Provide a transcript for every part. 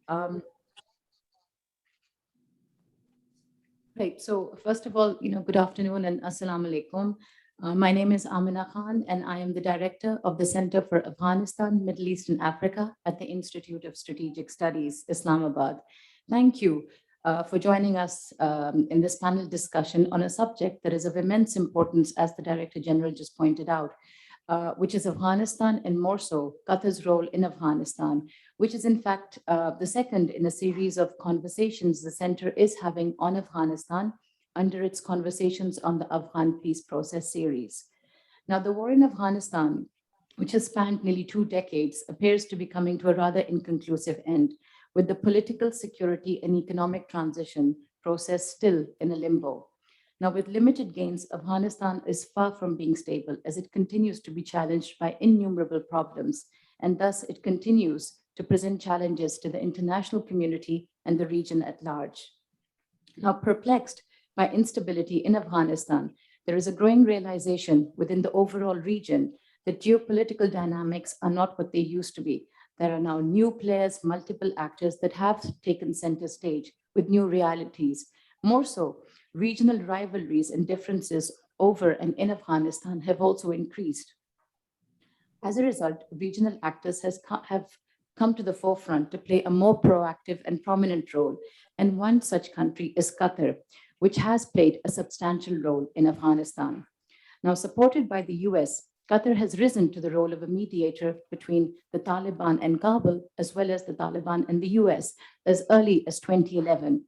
Um, right. So first of all, good afternoon and assalamu alaikum. My name is Amina Khan, and I am the director of the Center for Afghanistan, Middle East, and Africa at the Institute of Strategic Studies, Islamabad. Thank you for joining us in this panel discussion on a subject that is of immense importance, as the Director General just pointed out, which is Afghanistan, and more so Qatar's role in Afghanistan, which is in fact the second in a series of conversations the center is having on Afghanistan under its Conversations on the Afghan Peace Process series. Now, the war in Afghanistan, which has spanned nearly 2 decades, appears to be coming to a rather inconclusive end, with the political, security, and economic transition process still in a limbo. Now, with limited gains, Afghanistan is far from being stable, as it continues to be challenged by innumerable problems, and thus it continues to present challenges to the international community and the region at large. Now, perplexed by instability in Afghanistan, there is a growing realization within the overall region that geopolitical dynamics are not what they used to be. There are now new players, multiple actors that have taken center stage with new realities. More so, regional rivalries and differences over and in Afghanistan have also increased. As a result, regional actors have come to the forefront to play a more proactive and prominent role. And one such country is Qatar, which has played a substantial role in Afghanistan. Now, supported by the US, Qatar has risen to the role of a mediator between the Taliban and Kabul, as well as the Taliban and the US, as early as 2011.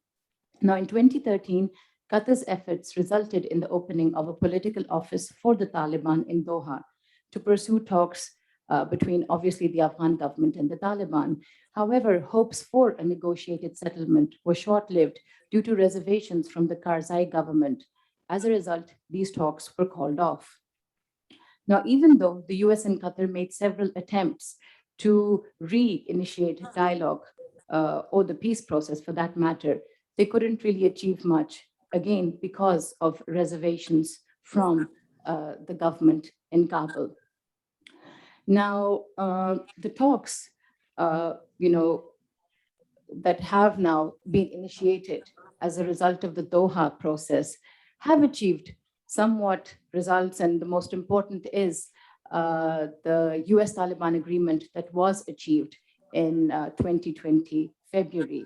Now, in 2013, Qatar's efforts resulted in the opening of a political office for the Taliban in Doha to pursue talks between, obviously, the Afghan government and the Taliban. However, hopes for a negotiated settlement were short-lived due to reservations from the Karzai government. As a result, these talks were called off. Now, even though the US and Qatar made several attempts to re-initiate dialogue or the peace process for that matter, they couldn't really achieve much, again, because of reservations from the government in Kabul. Now, the talks, that have now been initiated as a result of the Doha process have achieved somewhat results, and the most important is the US Taliban agreement that was achieved in 2020 February.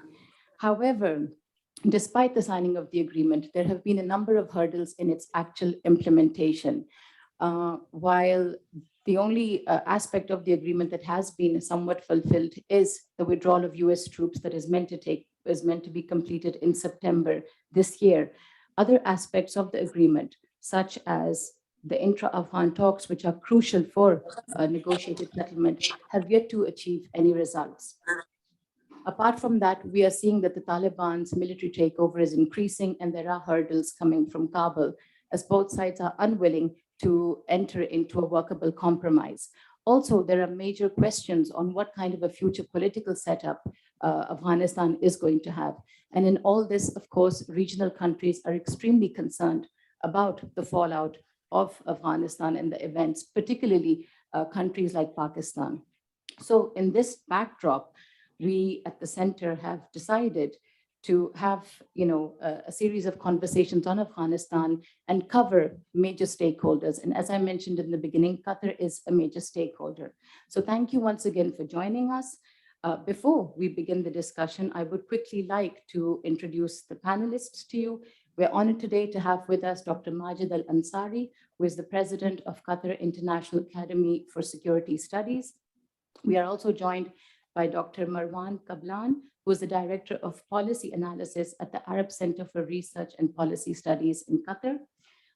However, despite the signing of the agreement, there have been a number of hurdles in its actual implementation. While the only aspect of the agreement that has been somewhat fulfilled is the withdrawal of US troops that is meant to be completed in September this year. Other aspects of the agreement, such as the intra-Afghan talks, which are crucial for a negotiated settlement, have yet to achieve any results. Apart from that, we are seeing that the Taliban's military takeover is increasing, and there are hurdles coming from Kabul, as both sides are unwilling to enter into a workable compromise. Also, there are major questions on what kind of a future political setup Afghanistan is going to have. And in all this, of course, regional countries are extremely concerned about the fallout of Afghanistan and the events, particularly countries like Pakistan. So in this backdrop, we at the center have decided to have a series of conversations on Afghanistan and cover major stakeholders. And as I mentioned in the beginning, Qatar is a major stakeholder. So thank you once again for joining us. Before we begin the discussion, I would quickly like to introduce the panelists to you. We're honored today to have with us Dr. Majid Al-Ansari, who is the president of Qatar International Academy for Security Studies. We are also joined by Dr. Marwan Kablan, who is the Director of Policy Analysis at the Arab Center for Research and Policy Studies in Qatar.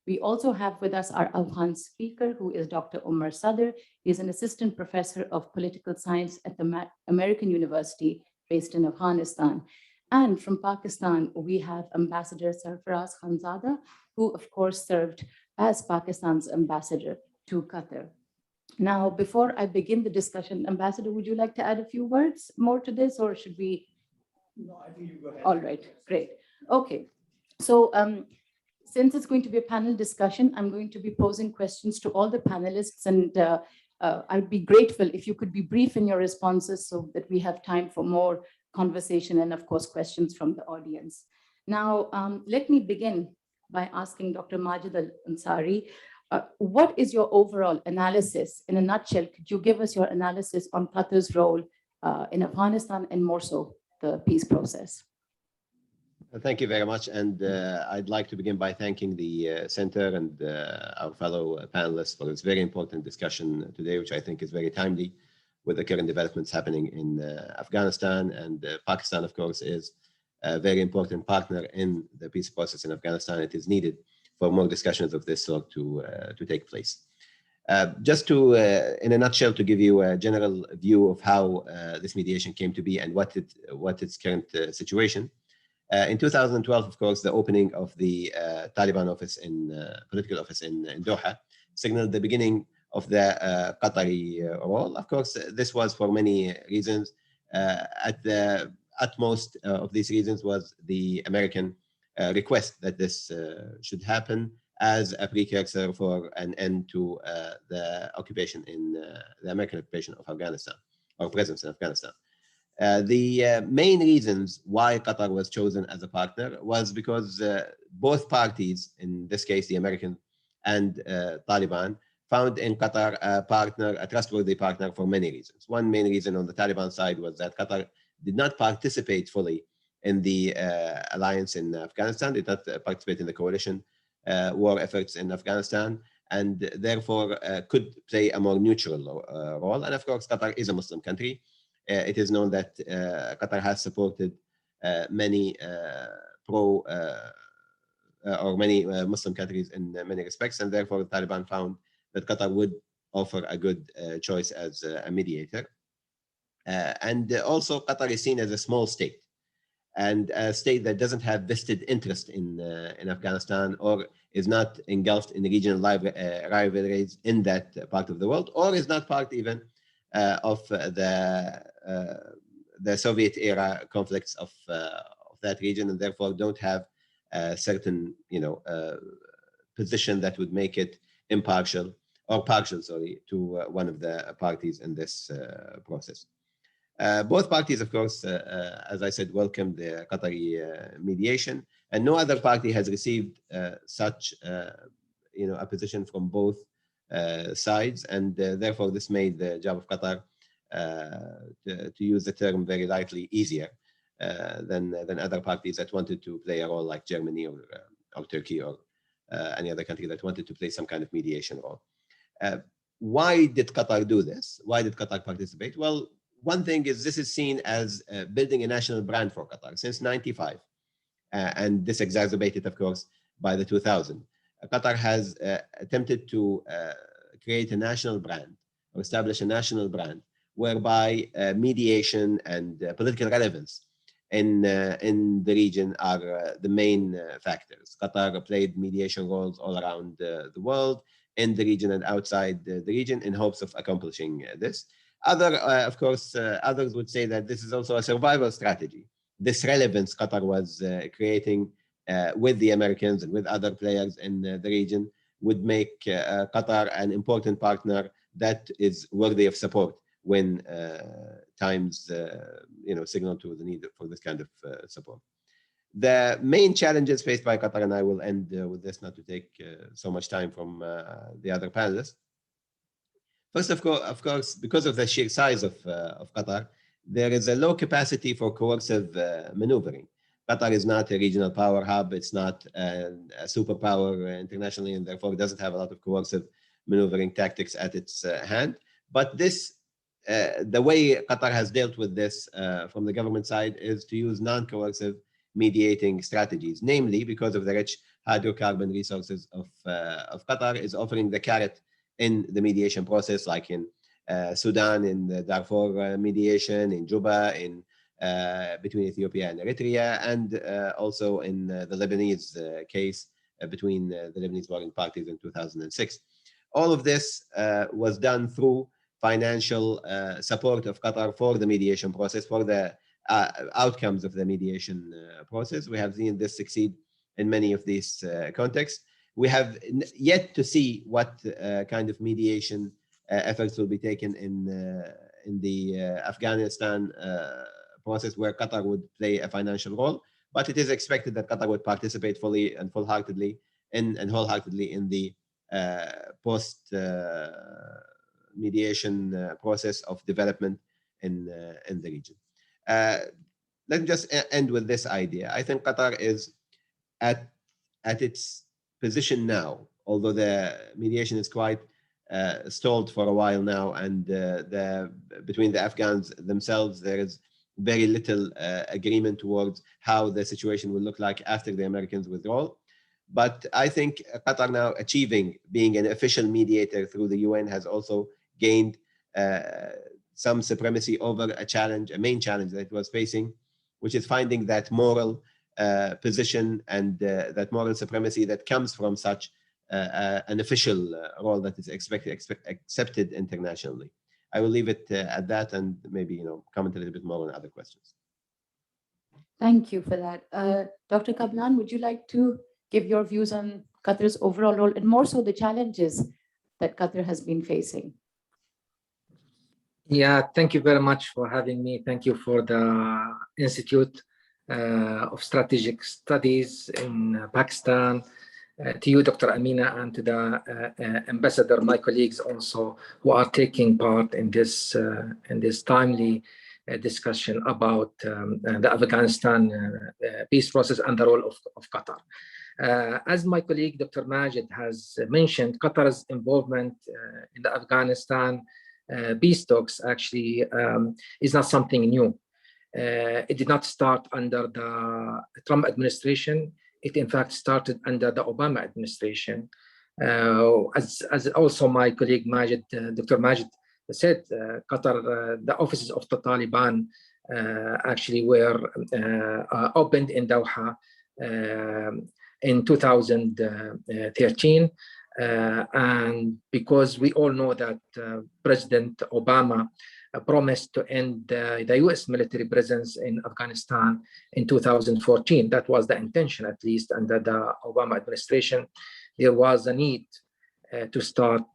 We also have with us our Afghan speaker, who is Dr. Umar Sadr. He is an assistant professor of political science at the American University based in Afghanistan. And from Pakistan, we have Ambassador Sarfaraz Khanzada, who of course served as Pakistan's ambassador to Qatar. Now, before I begin the discussion, Ambassador, would you like to add a few words more to this, or should we? No, I think you go ahead. All right, great. Okay, so since it's going to be a panel discussion, I'm going to be posing questions to all the panelists, and I would be grateful if you could be brief in your responses so that we have time for more conversation and, of course, questions from the audience. Now, let me begin by asking Dr. Majid Al-Ansari, what is your overall analysis? In a nutshell, could you give us your analysis on Qatar's role in Afghanistan and more so the peace process? Thank you very much. And I'd like to begin by thanking the Center and our fellow panelists for this very important discussion today, which I think is very timely with the current developments happening in Afghanistan. And Pakistan, of course, is a very important partner in the peace process in Afghanistan. It is needed for more discussions of this sort to take place. Just to, in a nutshell, to give you a general view of how this mediation came to be and what its current situation. In 2012, of course, the opening of the Taliban office political office in Doha signaled the beginning of the Qatari role. Of course, this was for many reasons. At the utmost of these reasons was the American request that this should happen as a precursor for an end to the occupation the American occupation of Afghanistan, or presence in Afghanistan. The main reasons why Qatar was chosen as a partner was because both parties, in this case the American and Taliban, found in Qatar a trustworthy partner for many reasons. One main reason on the Taliban side was that Qatar did not participate fully in the alliance in Afghanistan, did not participate in the coalition war efforts in Afghanistan, and therefore could play a more neutral role. And of course, Qatar is a Muslim country. It is known that Qatar has supported many many Muslim countries in many respects, and therefore the Taliban found that Qatar would offer a good choice as a mediator. And also Qatar is seen as a small state, and a state that doesn't have vested interest in Afghanistan, or is not engulfed in regional rivalries in that part of the world, or is not part even of the Soviet era conflicts of that region, and therefore don't have a certain position that would make it impartial or partial, to one of the parties in this process. Both parties, of course, as I said, welcomed the Qatari mediation, and no other party has received such a position from both sides, and therefore this made the job of Qatar, to use the term very lightly, easier than other parties that wanted to play a role, like Germany or Turkey or any other country that wanted to play some kind of mediation role. Why did Qatar do this? Why did Qatar participate? Well, one thing is this is seen as building a national brand for Qatar since '95, and this exacerbated, of course, by the 2000. Qatar has attempted to create a national brand, or establish a national brand, whereby mediation and political relevance in the region are the main factors. Qatar played mediation roles all around the world, in the region and outside the region, in hopes of accomplishing this. Of course, others would say that this is also a survival strategy. This relevance Qatar was creating with the Americans and with other players in the region would make Qatar an important partner that is worthy of support when times signal to the need for this kind of support. The main challenges faced by Qatar, and I will end with this, not to take so much time from the other panelists. First, of course, because of the sheer size of Qatar, there is a low capacity for coercive maneuvering. Qatar is not a regional power hub. It's not a superpower internationally, and therefore it doesn't have a lot of coercive maneuvering tactics at its hand. But this, the way Qatar has dealt with this from the government side, is to use non-coercive mediating strategies, namely because of the rich hydrocarbon resources of Qatar, is offering the carrot in the mediation process, like in Sudan, in the Darfur mediation, in Juba, in between Ethiopia and Eritrea, and also in the Lebanese case between the Lebanese warring parties in 2006. All of this was done through financial support of Qatar for the mediation process, for the outcomes of the mediation process. We have seen this succeed in many of these contexts. We have yet to see what kind of mediation efforts will be taken in the Afghanistan process, where Qatar would play a financial role. But it is expected that Qatar would participate fully and wholeheartedly in the post mediation process of development in the region. Let me just end with this idea. I think Qatar is at its position now, although the mediation is quite stalled for a while now, and between the Afghans themselves, there is very little agreement towards how the situation will look like after the Americans' withdrawal. But I think Qatar now achieving being an official mediator through the UN has also gained some supremacy over a main challenge that it was facing, which is finding that moral position and that moral supremacy that comes from such an official role that is accepted internationally. I will leave it at that, and maybe comment a little bit more on other questions. Thank you for that. Dr. Kablan, would you like to give your views on Qatar's overall role and more so the challenges that Qatar has been facing? Yeah, thank you very much for having me. Thank you for the Institute of Strategic Studies in Pakistan, to you, Dr. Amina, and to the ambassador, my colleagues also, who are taking part in this timely discussion about the Afghanistan peace process and the role of Qatar. As my colleague, Dr. Majid, has mentioned, Qatar's involvement in the Afghanistan peace talks actually is not something new. It did not start under the Trump administration. It in fact started under the Obama administration. As also my colleague Majid, Dr. Majid said, Qatar, the offices of the Taliban actually were opened in Doha in 2013. And because we all know that President Obama promised to end the US military presence in Afghanistan in 2014. That was the intention, at least under the Obama administration. There was a need to start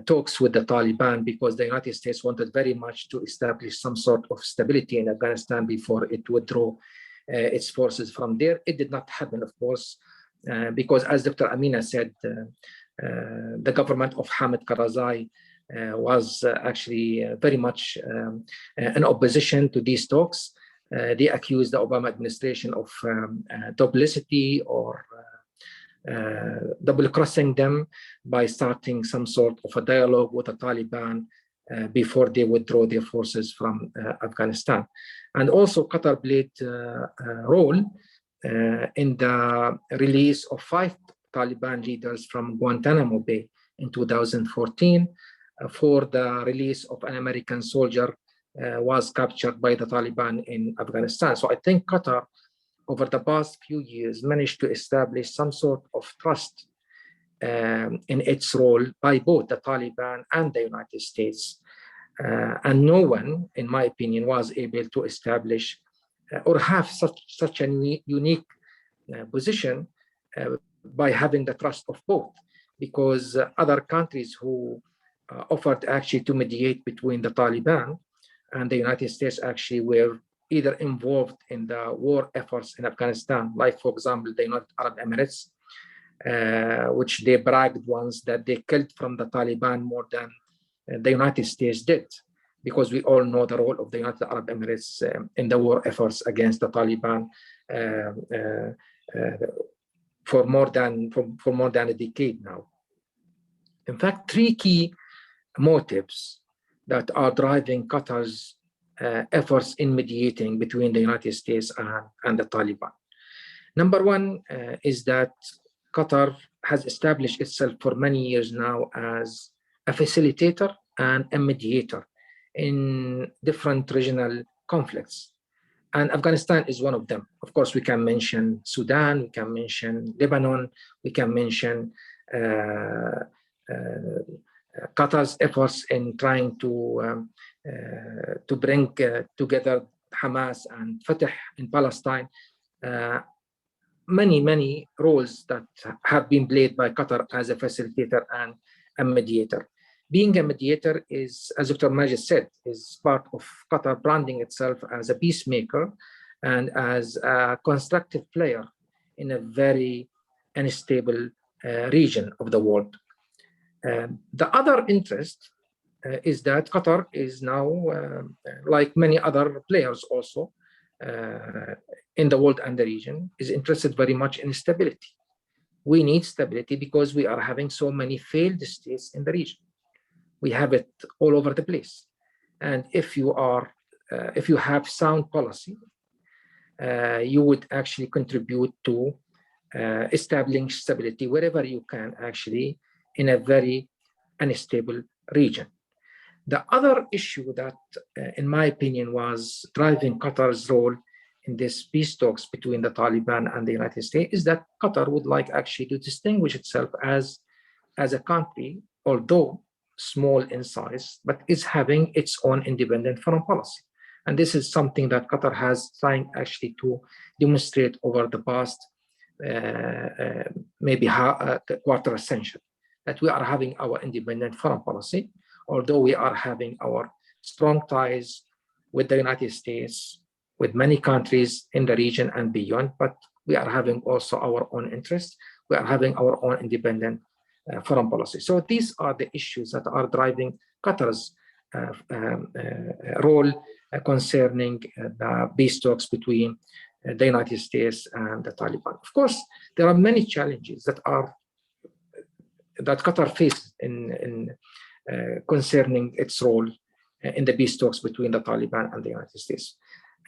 talks with the Taliban because the United States wanted very much to establish some sort of stability in Afghanistan before it withdrew its forces from there. It did not happen, of course, because as Dr. Amina said, the government of Hamid Karzai was actually very much in opposition to these talks. They accused the Obama administration of duplicity or double-crossing them by starting some sort of a dialogue with the Taliban before they withdraw their forces from Afghanistan. And also Qatar played a role in the release of 5 Taliban leaders from Guantanamo Bay in 2014 for the release of an American soldier was captured by the Taliban in Afghanistan. So I think Qatar, over the past few years, managed to establish some sort of trust in its role by both the Taliban and the United States. And no one, in my opinion, was able to establish or have such a unique position by having the trust of both, because other countries who offered actually to mediate between the Taliban and the United States actually were either involved in the war efforts in Afghanistan, like, for example, the United Arab Emirates, which they bragged once that they killed from the Taliban more than the United States did, because we all know the role of the United Arab Emirates in the war efforts against the Taliban for more than a decade now. In fact, 3 key motives that are driving Qatar's efforts in mediating between the United States and the Taliban. Number 1 is that Qatar has established itself for many years now as a facilitator and a mediator in different regional conflicts. And Afghanistan is one of them. Of course, we can mention Sudan, we can mention Lebanon, we can mention Qatar's efforts in trying to bring together Hamas and Fatah in Palestine. Many roles that have been played by Qatar as a facilitator and a mediator. being a mediator is, as Dr. Majid said, is part of Qatar branding itself as a peacemaker and as a constructive player in a very unstable region of the world. The other interest is that Qatar is now, like many other players also in the world and the region, is interested very much in stability. We need stability because we are having so many failed states in the region. We have it all over the place. And if you have sound policy, you would actually contribute to establishing stability wherever you can, actually, in a very unstable region. The other issue that, in my opinion, was driving Qatar's role in this peace talks between the Taliban and the United States is that Qatar would like actually to distinguish itself as a country, although small in size, but is having its own independent foreign policy. And this is something that Qatar has trying actually to demonstrate over the past maybe quarter century, that we are having our independent foreign policy, although we are having our strong ties with the United States, with many countries in the region and beyond, but we are having also our own interests. We are having our own independent foreign policy. So these are the issues that are driving Qatar's role concerning the peace talks between the United States and the Taliban. Of course, there are many challenges that Qatar faces in concerning its role in the peace talks between the Taliban and the United States.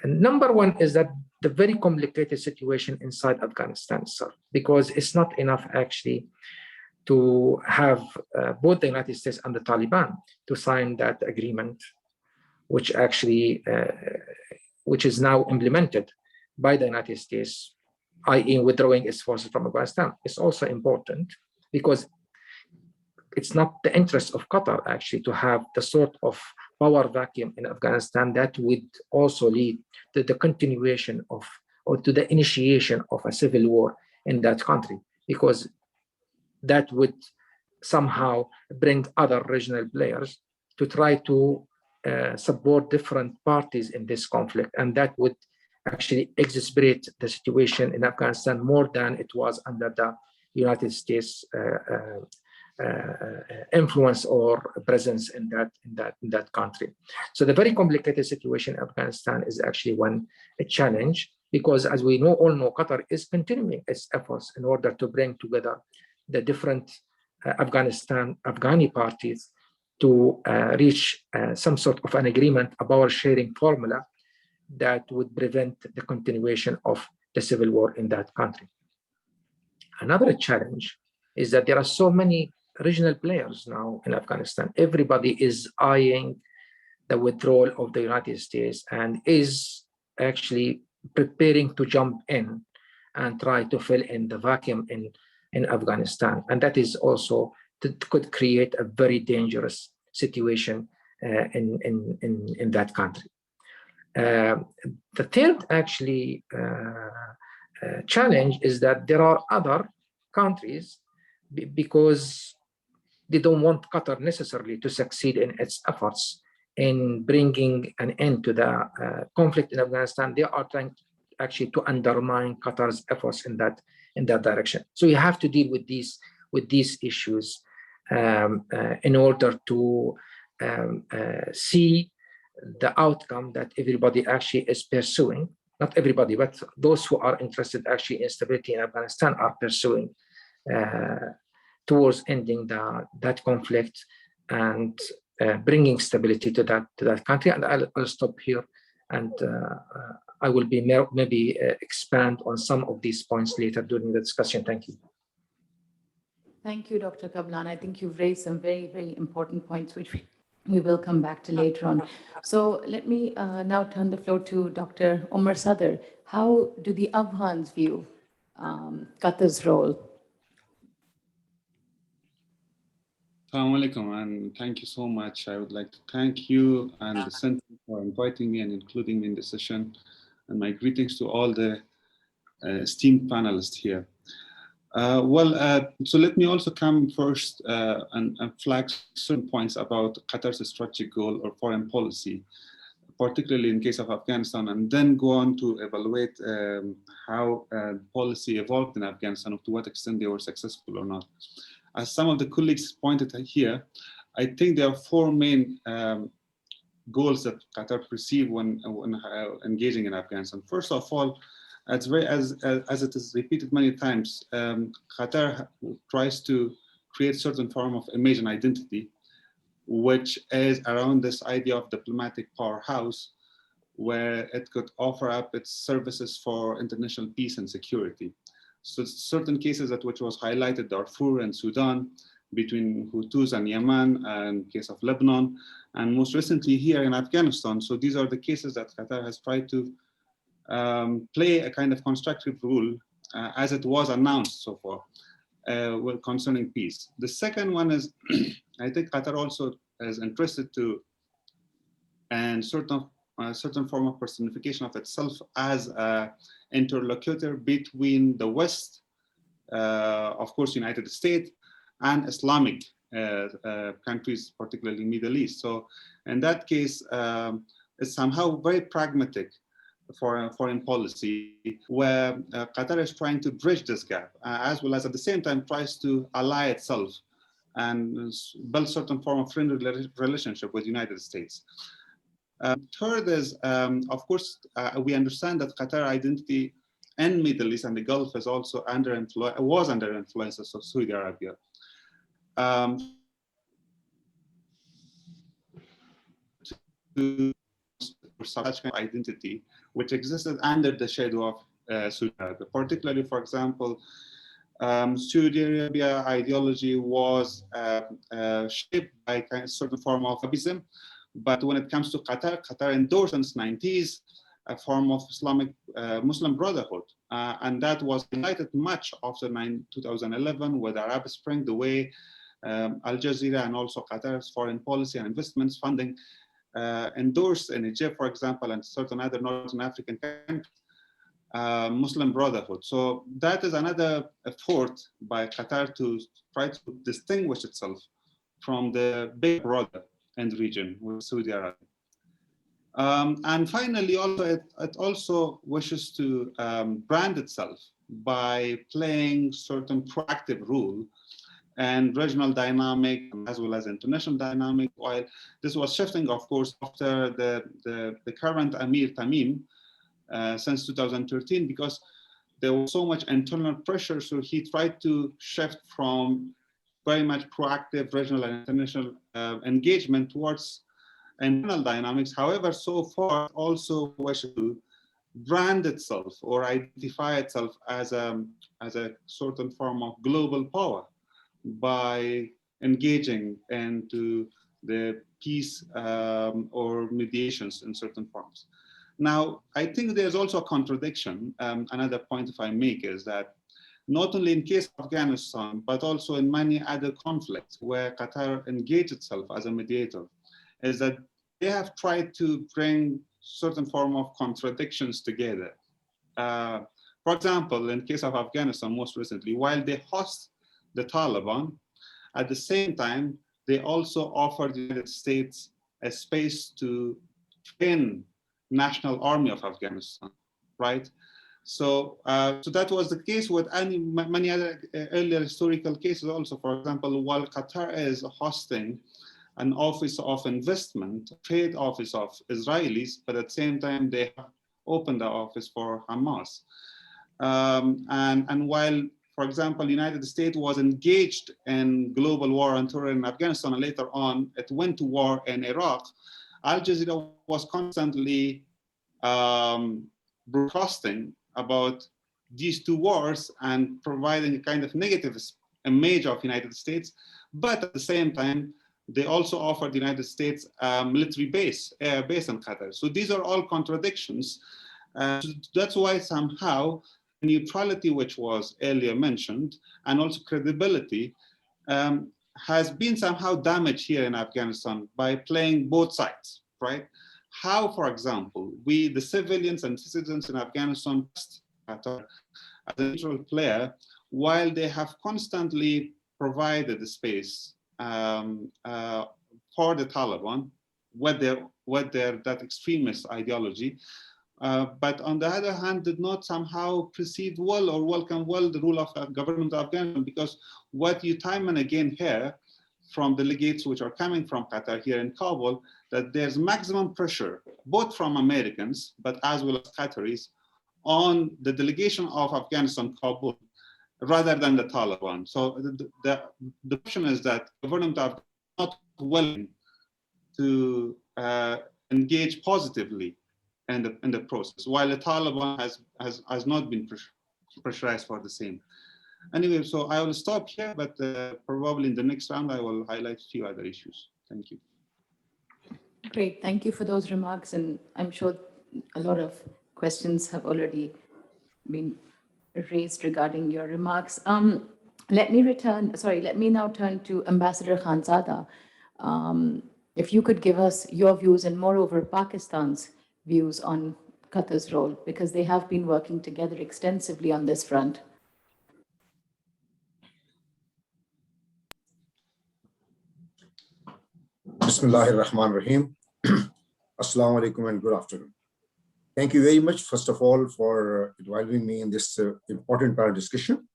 And number one is that the very complicated situation inside Afghanistan itself, because it's not enough actually to have both the United States and the Taliban to sign that agreement, which actually, which is now implemented by the United States, i.e. withdrawing its forces from Afghanistan. It's also important because it's not the interest of Qatar actually to have the sort of power vacuum in Afghanistan that would also lead to the continuation of, or to the initiation of a civil war in that country, because that would somehow bring other regional players to try to support different parties in this conflict. And that would actually exacerbate the situation in Afghanistan more than it was under the United States influence or presence in that country. So the very complicated situation in Afghanistan is actually a challenge, because as we all know, Qatar is continuing its efforts in order to bring together the different Afghani parties to reach some sort of an agreement, a power sharing formula that would prevent the continuation of the civil war in that country. Another challenge is that there are so many regional players now in Afghanistan. Everybody is eyeing the withdrawal of the United States and is actually preparing to jump in and try to fill in the vacuum in Afghanistan. And that is also could create a very dangerous situation in that country. The third actually challenge is that there are other countries, because they don't want Qatar necessarily to succeed in its efforts in bringing an end to the conflict in Afghanistan. They are trying actually to undermine Qatar's efforts in that direction. So you have to deal with these issues in order to see the outcome that everybody actually is pursuing. Not everybody, but those who are interested actually in stability in Afghanistan are pursuing towards ending that conflict and bringing stability to that country. And I'll stop here, and I will be maybe expand on some of these points later during the discussion. Thank you. Thank you, Dr. Kablan. I think you've raised some very, very important points, which we will come back to later on. So let me now turn the floor to Dr. Omar Sadr. How do the Afghans view Qatar's role? Assalamu alaikum, and thank you so much. I would like to thank you and the Center for inviting me and including me in the session, and my greetings to all the esteemed panelists here. So let me also come first and flag certain points about Qatar's strategic goal or foreign policy, particularly in case of Afghanistan, and then go on to evaluate how policy evolved in Afghanistan, to what extent they were successful or not. As some of the colleagues pointed out here, I think there are four main goals that Qatar perceive when engaging in Afghanistan. First of all, as it is repeated many times, Qatar tries to create certain form of image and identity, which is around this idea of diplomatic powerhouse, where it could offer up its services for international peace and security. So certain cases that which was highlighted, Darfur and Sudan, between Hutus and Yemen, and case of Lebanon, and most recently here in Afghanistan. So these are the cases that Qatar has tried to play a kind of constructive role as it was announced so far concerning peace. The second one is, I think Qatar also is interested to and certain form of personification of itself as an interlocutor between the West, of course, United States, and Islamic countries, particularly Middle East. So in that case, it's somehow very pragmatic for foreign policy, where Qatar is trying to bridge this gap, as well as at the same time tries to ally itself and build certain form of friendly relationship with the United States. Third is, of course, we understand that Qatar identity in Middle East and the Gulf is also was under influences of Saudi Arabia. To such kind of identity, which existed under the shadow of Saudi Arabia, particularly, for example, Saudi Arabia ideology was shaped by kind of certain form of Wahhabism, but when it comes to Qatar, Qatar endorsed since the 90s a form of Islamic Muslim Brotherhood, and that was highlighted much after 2011 with the Arab Spring, the way Al Jazeera and also Qatar's foreign policy and investments funding endorsed in Egypt, for example, and certain other Northern African countries, Muslim Brotherhood. So that is another effort by Qatar to try to distinguish itself from the big brother in the region with Saudi Arabia. And finally, also it also wishes to brand itself by playing certain proactive role and regional dynamic as well as international dynamic, while this was shifting, of course, after the current Amir Tamim since 2013, because there was so much internal pressure. So he tried to shift from very much proactive regional and international engagement towards internal dynamics. However, so far also wishes to brand itself or identify itself as a certain form of global power by engaging into the peace or mediations in certain forms. Now, I think there's also a contradiction. Another point, if I make, is that not only in case of Afghanistan, but also in many other conflicts where Qatar engaged itself as a mediator, is that they have tried to bring certain form of contradictions together. For example, in case of Afghanistan, most recently, while they host the Taliban, at the same time, they also offered the United States a space to train National Army of Afghanistan, right? So, so that was the case with many other earlier historical cases also. For example, while Qatar is hosting an office of investment, trade office of Israelis, but at the same time, they have opened the office for Hamas. And while, for example, the United States was engaged in global war on terror in Afghanistan, and later on, it went to war in Iraq, Al Jazeera was constantly broadcasting about these two wars and providing a kind of negative image of the United States. But at the same time, they also offered the United States a military base, air base in Qatar. So these are all contradictions. So that's why somehow neutrality, which was earlier mentioned, and also credibility, has been somehow damaged here in Afghanistan by playing both sides, right? How, for example, we, the civilians and citizens in Afghanistan, Qatar, as a neutral player, while they have constantly provided the space for the Taliban with their that extremist ideology, but on the other hand did not somehow perceive well or welcome well the rule of government of Afghanistan, because what you time and again hear from delegates which are coming from Qatar here in Kabul, that there's maximum pressure, both from Americans, but as well as Qataris, on the delegation of Afghanistan, Kabul, rather than the Taliban. So the question is that government of not willing to engage positively in the process, while the Taliban has not been pressurized for the same. Anyway, so I will stop here, but probably in the next round, I will highlight a few other issues. Thank you. Great, thank you for those remarks. And I'm sure a lot of questions have already been raised regarding your remarks. Let me now turn to Ambassador Khanzada. If you could give us your views and moreover Pakistan's views on Qatar's role, because they have been working together extensively on this front. Bismillahir Rahmanir Rahim. Assalamu alaikum and good afternoon. Thank you very much, first of all, for inviting me in this important panel discussion.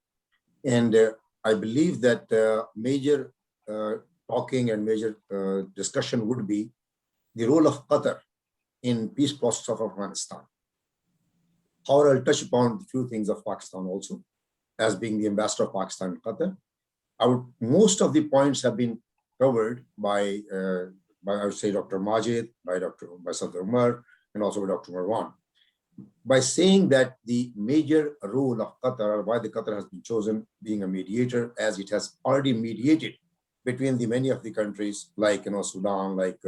And I believe that major talking and major discussion would be the role of Qatar in peace process of Afghanistan. However, I'll touch upon a few things of Pakistan also, as being the ambassador of Pakistan in Qatar. Most of the points have been covered by I would say Dr. Majid, by Sadr Umar, and also by Dr. Marwan. By saying that the major role of Qatar, why the Qatar has been chosen being a mediator, as it has already mediated between the many of the countries like Sudan, like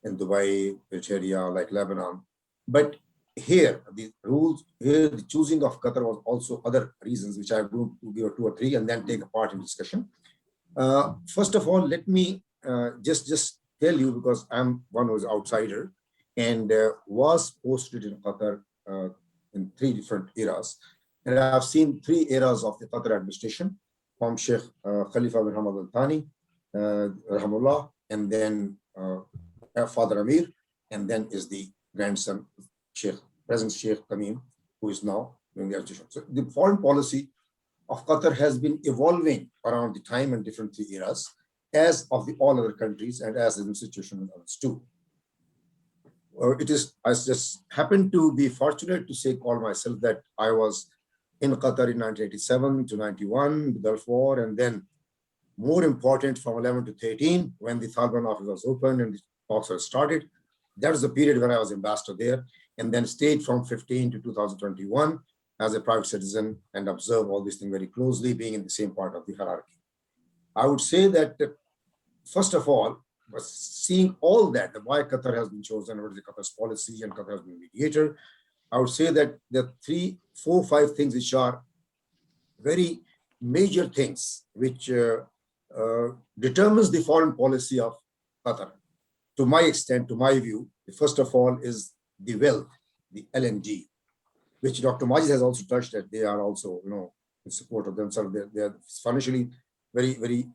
in Dubai, Algeria, like Lebanon. But here, the choosing of Qatar was also other reasons, which I'm going to give 2 or 3 and then take a part in discussion. First of all, let me just tell you, because I'm one who is outsider and was posted in Qatar in 3 different eras. And I've seen 3 eras of the Qatar administration, from Sheikh Khalifa bin Hamad Al Thani, Rahimullah, and then Father Amir, and then is the grandson, present Sheikh Tamim, who is now doing the administration. So the foreign policy of Qatar has been evolving around the time and different 3 eras, as of all other countries and as an institution and others too. I just happen to be fortunate to call myself that I was in Qatar in 1987 to 91, the Gulf War, and then more important from 11 to 13, when the Taliban office was opened and the talks were started. That was the period when I was ambassador there, and then stayed from 15 to 2021 as a private citizen and observe all these things very closely, being in the same part of the hierarchy. I would say that, first of all, seeing all that, why Qatar has been chosen, what is the Qatar's policy, and Qatar has been mediator, I would say that there are 3, 4, 5 things which are very major things which determines the foreign policy of Qatar. To my extent, to my view, first of all is the wealth, the LNG, which Dr. Majid has also touched that they are also, in support of themselves. They are financially very, very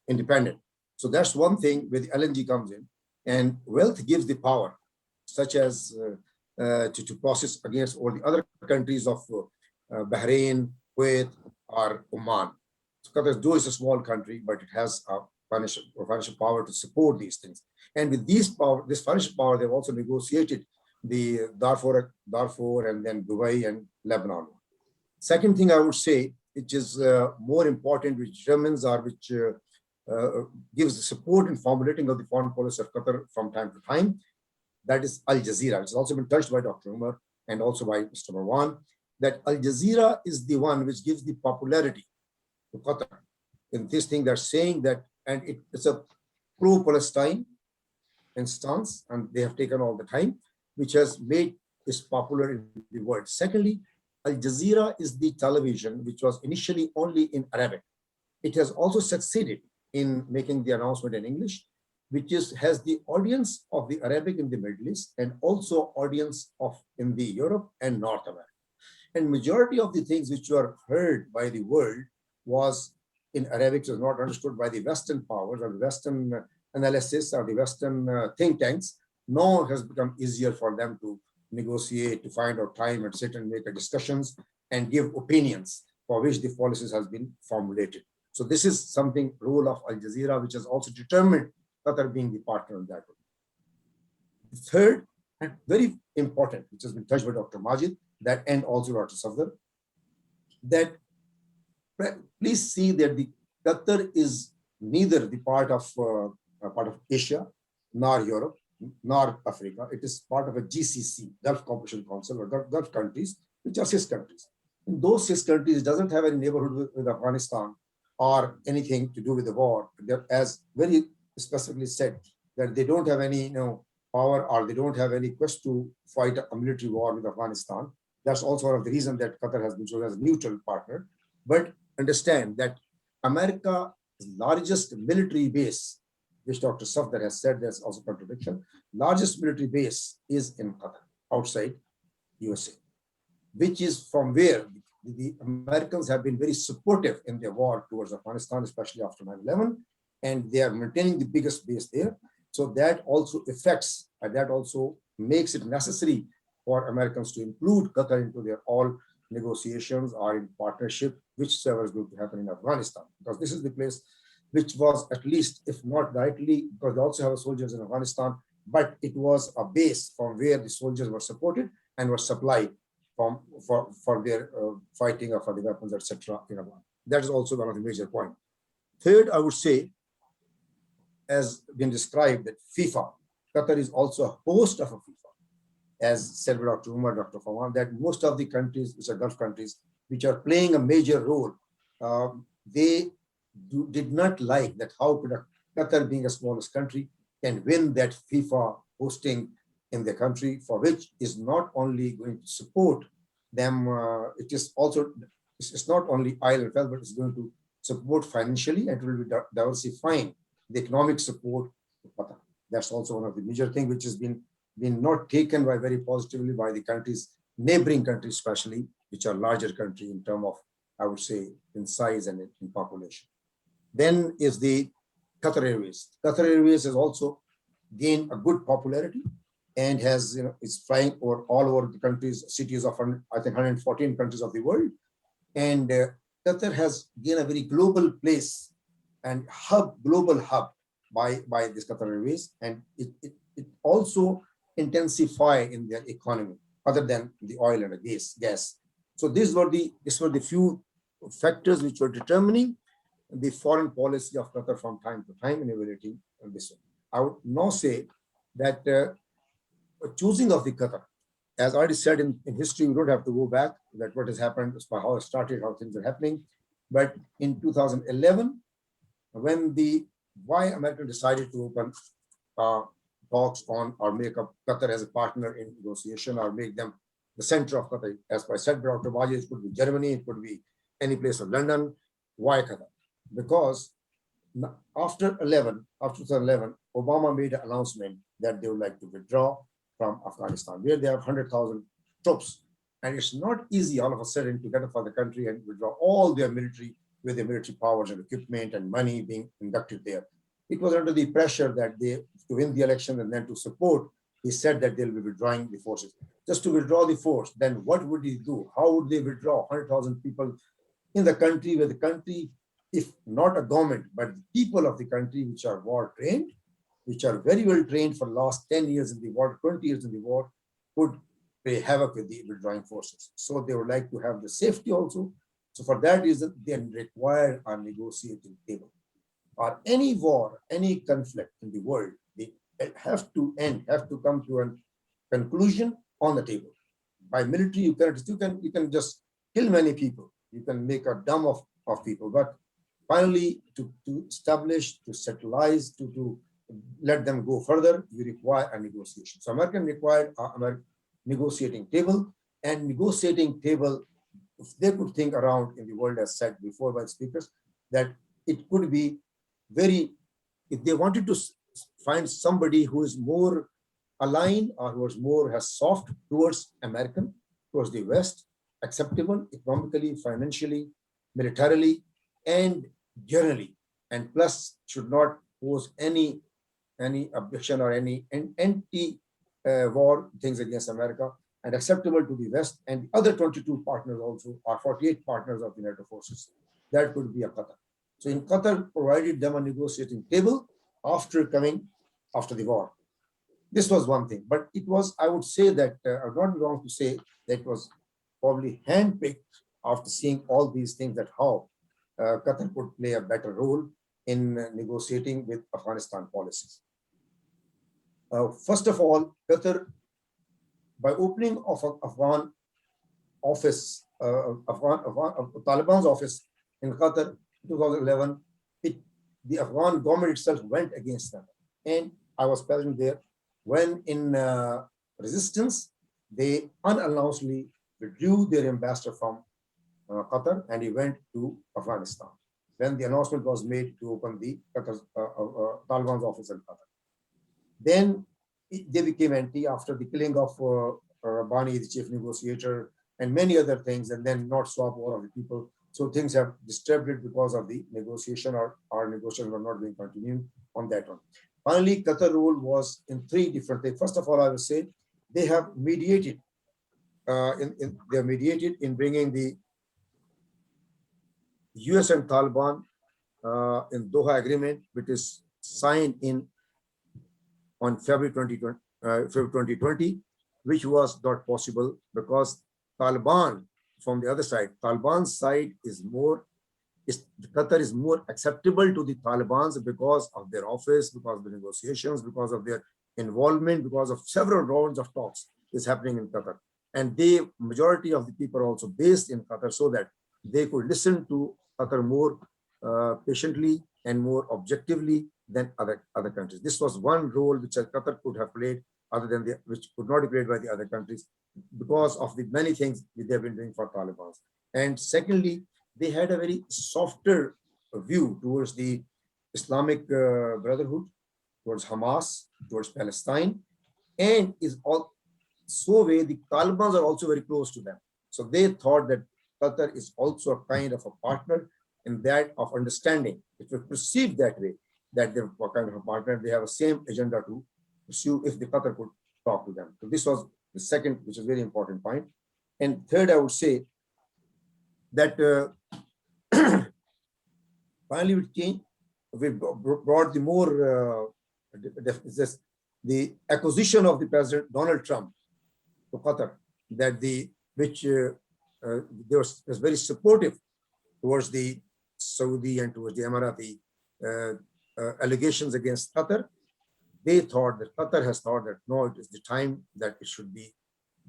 independent. So that's one thing where the LNG comes in, and wealth gives the power, such as to process against all the other countries of Bahrain, Kuwait, or Oman. So Qatar, though is a small country, but it has a financial power to support these things. And with this financial power, they've also negotiated the Darfur and then Dubai and Lebanon. Second thing I would say, which is more important, which determines or which gives the support in formulating of the foreign policy of Qatar from time to time, that is Al Jazeera, which has also been touched by Dr. Umar and also by Mr. Marwan, that Al Jazeera is the one which gives the popularity to Qatar. In this thing, they're saying that, and it's a pro-Palestine instance, and they have taken all the time, which has made this popular in the world. Secondly, Al Jazeera is the television which was initially only in Arabic. It has also succeeded in making the announcement in English, which has the audience of the Arabic in the Middle East and also audience in the Europe and North America. And majority of the things which were heard by the world was in Arabic, was not understood by the Western powers or the Western analysis or the Western think tanks. Now it has become easier for them to negotiate, to find out time and sit and make discussions and give opinions for which the policies has been formulated. So this is something role of Al Jazeera, which has also determined Qatar being the partner in that. The third and very important, which has been touched by Dr. Majid, that and also Dr. Safdar, that please see that the Qatar is neither the part of Asia, nor Europe, nor Africa. It is part of a GCC, Gulf Cooperation Council, or Gulf countries, which are 6 countries. In those 6 countries, it doesn't have any neighborhood with Afghanistan or anything to do with the war. They're, as very specifically said, that they don't have any power, or they don't have any quest to fight a military war with Afghanistan. That's also one of the reasons that Qatar has been chosen as a neutral partner. But understand that America's largest military base, which Dr. Safdar has said, there's also contradiction, largest military base is in Qatar, outside USA, which is from where the Americans have been very supportive in their war towards Afghanistan, especially after 9/11, and they are maintaining the biggest base there. So that also affects, and that also makes it necessary for Americans to include Qatar into their all negotiations or in partnership, whichever is going to happen in Afghanistan, because this is the place which was, at least, if not directly, because they also have soldiers in Afghanistan, but it was a base from where the soldiers were supported and were supplied for their fighting or for the weapons, etc. That is also one of the major points. Third, I would say, as been described, that FIFA, Qatar is also a host of a FIFA, as said by Dr. Umar, Dr. Fawan, that most of the countries, which are Gulf countries, which are playing a major role, they did not like that how could Qatar, being a smallest country, can win that FIFA hosting in the country, for which is not only going to support them, it is also, it's not only oil and well, but it's going to support financially, and it will be diversifying the economic support to Qatar. That's also one of the major things which has been not taken by very positively by the countries, neighboring countries especially, which are larger country in terms of, I would say, in size and in population. Then is the Qatar Airways. Qatar Airways has also gained a good popularity and has, is flying all over the countries, cities of, I think, 114 countries of the world. And Qatar has gained a very global place and global hub by this Qatar Airways, and it also intensify in their economy, other than the oil and the gas. So these were the few factors which were determining the foreign policy of Qatar from time to time in evaluating this one. I would now say that choosing of the Qatar, as I already said in history, we don't have to go back, that what has happened, how it started, how things are happening. But in 2011, when why America decided to open talks on or make up Qatar as a partner in negotiation or make them the center of Qatar, as I said, Dr. Baji, it could be Germany, it could be any place of London. Why Qatar? Because after 2011, Obama made an announcement that they would like to withdraw from Afghanistan, where they have 100,000 troops. And it's not easy all of a sudden to get up for the country and withdraw all their military, with their military powers and equipment and money being inducted there. It was under the pressure that they, to win the election and then to support, he said that they'll be withdrawing the forces. Just to withdraw the force, then what would he do? How would they withdraw 100,000 people in the country, where the country, if not a government, but the people of the country, which are war trained, which are very well trained for the last 10 years in the war, 20 years in the war, could play havoc with the withdrawing forces. So they would like to have the safety also. So for that reason, they require a negotiating table. Or any war, any conflict in the world, they have to end, have to come to a conclusion on the table. By military, you can just kill many people. You can make a dumb of people, but finally, to establish, to settleize, to let them go further, you require a negotiation. So American required a negotiating table, and negotiating table, if they could think around in the world, as said before by speakers, that it could be very, if they wanted to find somebody who is more aligned or who is more has soft towards American, towards the West, acceptable economically, financially, militarily, and generally, and plus should not pose any objection or any anti-war things against America, and acceptable to the West and the other 22 partners also, or 48 partners of the NATO forces. That could be a Qatar. So in Qatar provided them a negotiating table after the war. This was one thing, but it was, I would say that, I would not be wrong to say that it was probably handpicked after seeing all these things, that how Qatar could play a better role in negotiating with Afghanistan policies. First of all, Qatar, by opening of an Afghan office, Taliban's office in Qatar in 2011, the Afghan government itself went against them. And I was present there when in resistance, they unannouncedly withdrew their ambassador from Qatar, and he went to Afghanistan when the announcement was made to open the Taliban's office in Qatar. Then they became anti after the killing of Bani, the chief negotiator, and many other things, and then not swap war of the people. So things have disturbed it because of the negotiation, or our negotiations were not being continued on that one. Finally, Qatar role was in three different things. First of all, I will say they have mediated. They have mediated in bringing the US and Taliban in Doha agreement, which is signed on February 2020, which was not possible because Taliban, from the other side, Taliban's side Qatar is more acceptable to the Taliban's because of their office, because of the negotiations, because of their involvement, because of several rounds of talks is happening in Qatar. And the majority of the people are also based in Qatar, so that they could listen to Qatar more patiently and more objectively than other countries. This was one role which Qatar could have played, other than which could not be played by the other countries, because of the many things that they have been doing for Taliban. And secondly, they had a very softer view towards the Islamic Brotherhood, towards Hamas, towards Palestine, and is all so way the Taliban are also very close to them. So they thought that Qatar is also a kind of a partner in that of understanding. It was perceived that way, that they're a kind of a partner. They have the same agenda to pursue if the Qatar could talk to them. So this was the second, which is a very important point. And third, I would say that finally we brought the more the acquisition of the President Donald Trump to Qatar, that was very supportive towards the Saudi and towards the Emirati allegations against Qatar. They thought that Qatar has thought that no, it is the time that it should be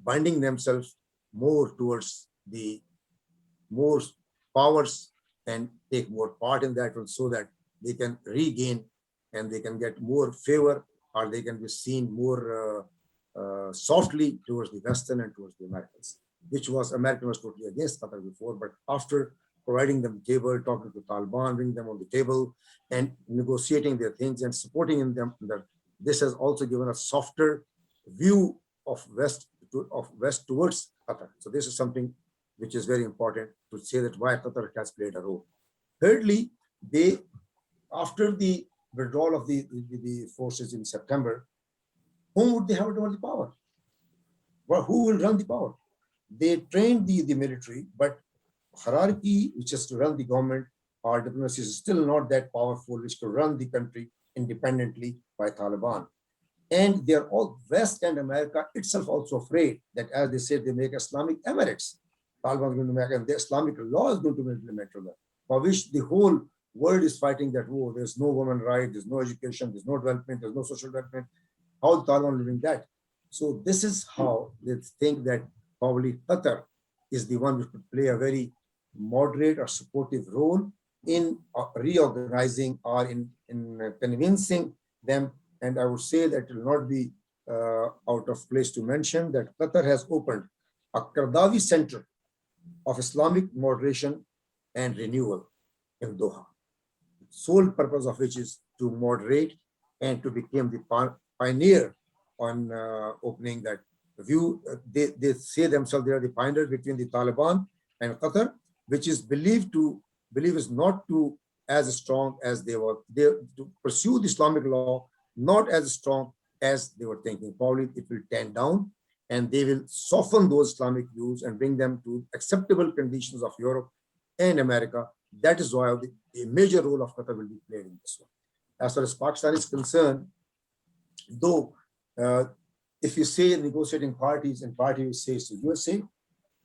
binding themselves more towards the more powers and take more part in that one, so that they can regain and they can get more favor, or they can be seen more softly towards the Western and towards the Americans, which was America was totally against Qatar before, but after providing them the table, talking to Taliban, bringing them on the table and negotiating their things and supporting in them, this has also given a softer view of West towards Qatar. So this is something which is very important to say that why Qatar has played a role. Thirdly, after the withdrawal of the forces in September, whom would they have over the power? Well, who will run the power? They trained the military, but hierarchy, which is to run the government or diplomacy, is still not that powerful, which could run the country independently by Taliban. And they're all West and America itself also afraid that, as they said, they make Islamic Emirates. Taliban is going to make, and the Islamic law is going to be implemented, for which the whole world is fighting that war. There's no woman right, there's no education, there's no development, there's no social development. How the Taliban living that? So this is how they think that probably Qatar is the one which could play a very moderate or supportive role in reorganizing or in convincing them. And I would say that it will not be out of place to mention that Qatar has opened a Qaradawi Center of Islamic moderation and renewal in Doha. The sole purpose of which is to moderate and to become the pioneer on opening that view, they say themselves they are the binders between the Taliban and Qatar, which is believed is not to as strong as they were. They to pursue the Islamic law not as strong as they were thinking. Probably it will tend down, and they will soften those Islamic views and bring them to acceptable conditions of Europe and America. That is why the major role of Qatar will be played in this one. As far as Pakistan is concerned, though, if you say negotiating parties and party says the USA,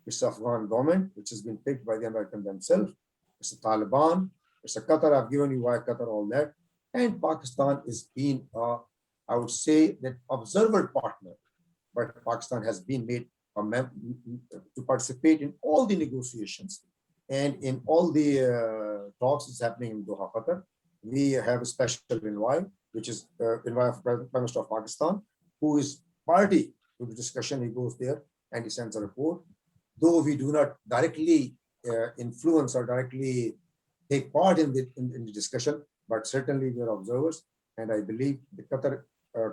it's the Afghan government, which has been picked by the Americans themselves. It's the Taliban. It's the Qatar. I've given you why Qatar, all that. And Pakistan is being, I would say, that observer partner. But Pakistan has been made to participate in all the negotiations and in all the talks that's happening in Doha, Qatar. We have a special envoy, which is envoy of Prime Minister of Pakistan, who is party to the discussion. He goes there and he sends a report. Though we do not directly influence or directly take part in the discussion, but certainly we are observers. And I believe the Qatar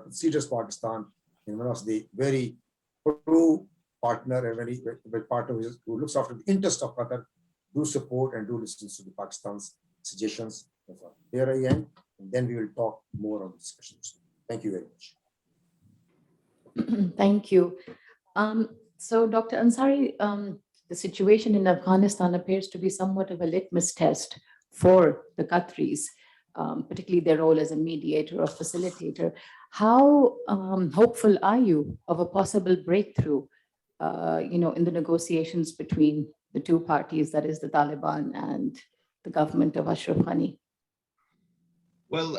considers Pakistan in one of the very pro partner and very partner who looks after the interest of Qatar, do support and do listen to the Pakistan's suggestions. Here I am, and then we will talk more on the discussions. Thank you very much. Thank you. So, Dr. Ansari, the situation in Afghanistan appears to be somewhat of a litmus test for the Qataris, particularly their role as a mediator or facilitator. How hopeful are you of a possible breakthrough, in the negotiations between the two parties, that is the Taliban and the government of Ashraf Ghani? Well,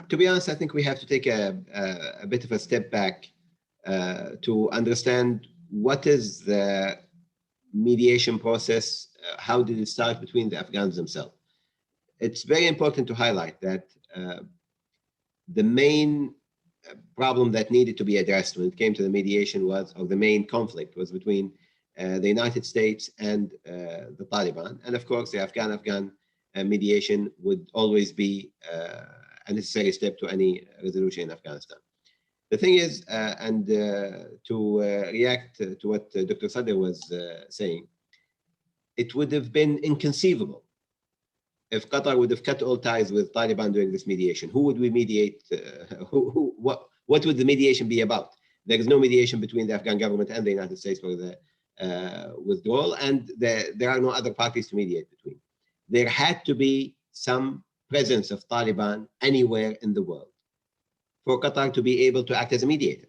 to be honest, I think we have to take a bit of a step back to understand what is the mediation process, how did it start between the Afghans themselves. It's very important to highlight that the main problem that needed to be addressed when it came to the mediation was, or the main conflict was between the United States and the Taliban. And of course, the Afghan mediation would always be a necessary step to any resolution in Afghanistan. The thing is, to react to what Dr. Sadr was saying, it would have been inconceivable if Qatar would have cut all ties with Taliban during this mediation. Who would we mediate? What would the mediation be about? There is no mediation between the Afghan government and the United States for the withdrawal, and there are no other parties to mediate between. There had to be some presence of Taliban anywhere in the world for Qatar to be able to act as a mediator.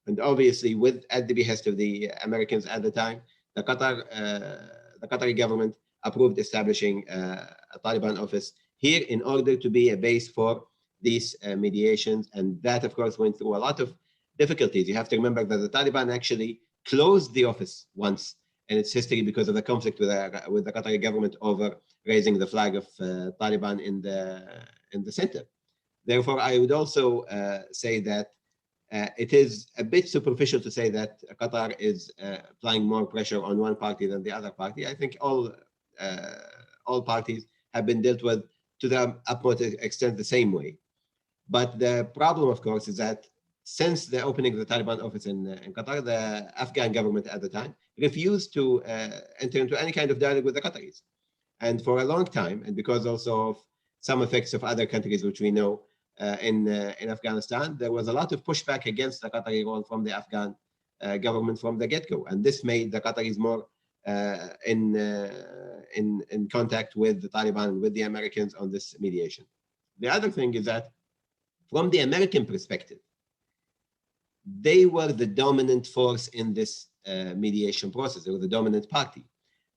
And obviously, at the behest of the Americans at the time, the Qatari government approved establishing a Taliban office here in order to be a base for these mediations. And that, of course, went through a lot of difficulties. You have to remember that the Taliban actually closed the office once in its history because of the conflict with the Qatari government over raising the flag of Taliban in the center. Therefore, I would also say that it is a bit superficial to say that Qatar is applying more pressure on one party than the other party. I think all parties have been dealt with to the utmost extent the same way. But the problem, of course, is that since the opening of the Taliban office in Qatar, the Afghan government at the time refused to enter into any kind of dialogue with the Qataris. And for a long time, and because also of some effects of other countries which we know in Afghanistan, there was a lot of pushback against the Qatari role from the Afghan government from the get-go. And this made the Qataris more in contact with the Taliban and with the Americans on this mediation. The other thing is that from the American perspective, they were the dominant force in this mediation process. They were the dominant party.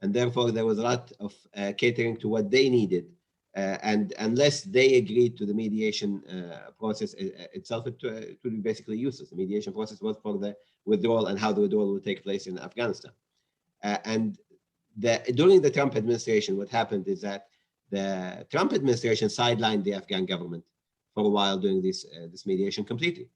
And therefore, there was a lot of catering to what they needed. And unless they agreed to the mediation process itself, it would be basically useless. The mediation process was for the withdrawal and how the withdrawal would take place in Afghanistan. During the Trump administration, what happened is that the Trump administration sidelined the Afghan government for a while during this mediation completely.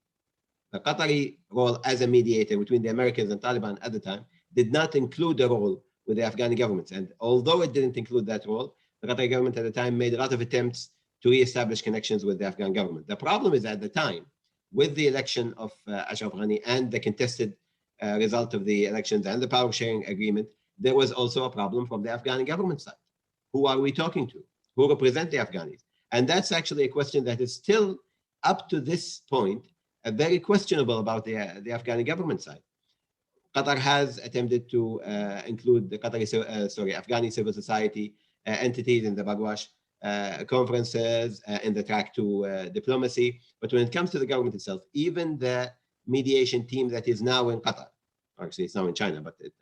The Qatari role as a mediator between the Americans and Taliban at the time did not include a role with the Afghani governments. And although it didn't include that role, the Qatari government at the time made a lot of attempts to re-establish connections with the Afghan government. The problem is at the time, with the election of Ashraf Ghani and the contested result of the elections and the power sharing agreement, there was also a problem from the Afghan government side. Who are we talking to? Who represent the Afghanis? And that's actually a question that is still, up to this point, very questionable about the Afghan government side. Qatar has attempted to include the Afghani civil society entities in the Bagwash conferences, in the track to diplomacy. But when it comes to the government itself, even the mediation team that is now in Qatar, actually it's now in China, but it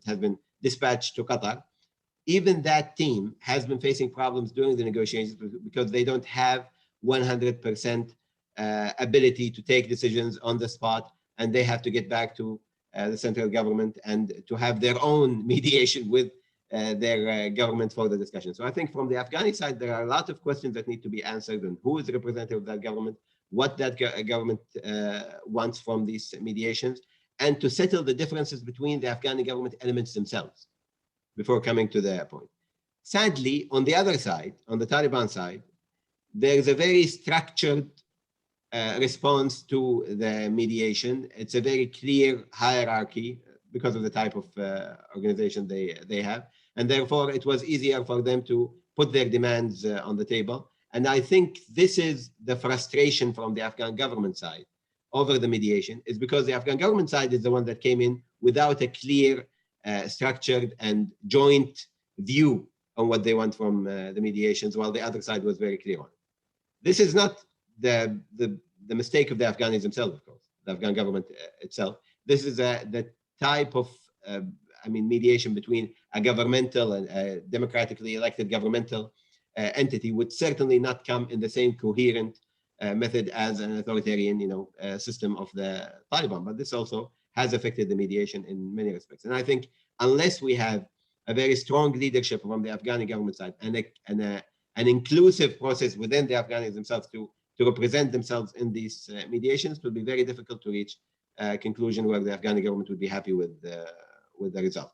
has been dispatched to Qatar. Even that team has been facing problems during the negotiations because they don't have 100% ability to take decisions on the spot, and they have to get back to the central government and to have their own mediation with their government for the discussion. So I think from the Afghani side, there are a lot of questions that need to be answered, and who is the representative of that government, what that government wants from these mediations, and to settle the differences between the Afghani government elements themselves before coming to the point. Sadly, on the other side, on the Taliban side, there is a very structured response to the mediation. It's a very clear hierarchy because of the type of organization they have. And therefore, it was easier for them to put their demands on the table. And I think this is the frustration from the Afghan government side over the mediation, is because the Afghan government side is the one that came in without a clear, structured and joint view on what they want from the mediations, while the other side was very clear on it. This is not the mistake of the Afghanis themselves, of course, the Afghan government itself. This is the type of mediation between a governmental and a democratically elected governmental entity would certainly not come in the same coherent method as an authoritarian, system of the Taliban. But this also has affected the mediation in many respects. And I think unless we have a very strong leadership from the Afghani government side and an inclusive process within the Afghanis themselves to represent themselves in these mediations, it will be very difficult to reach a conclusion where the Afghani government would be happy with the result.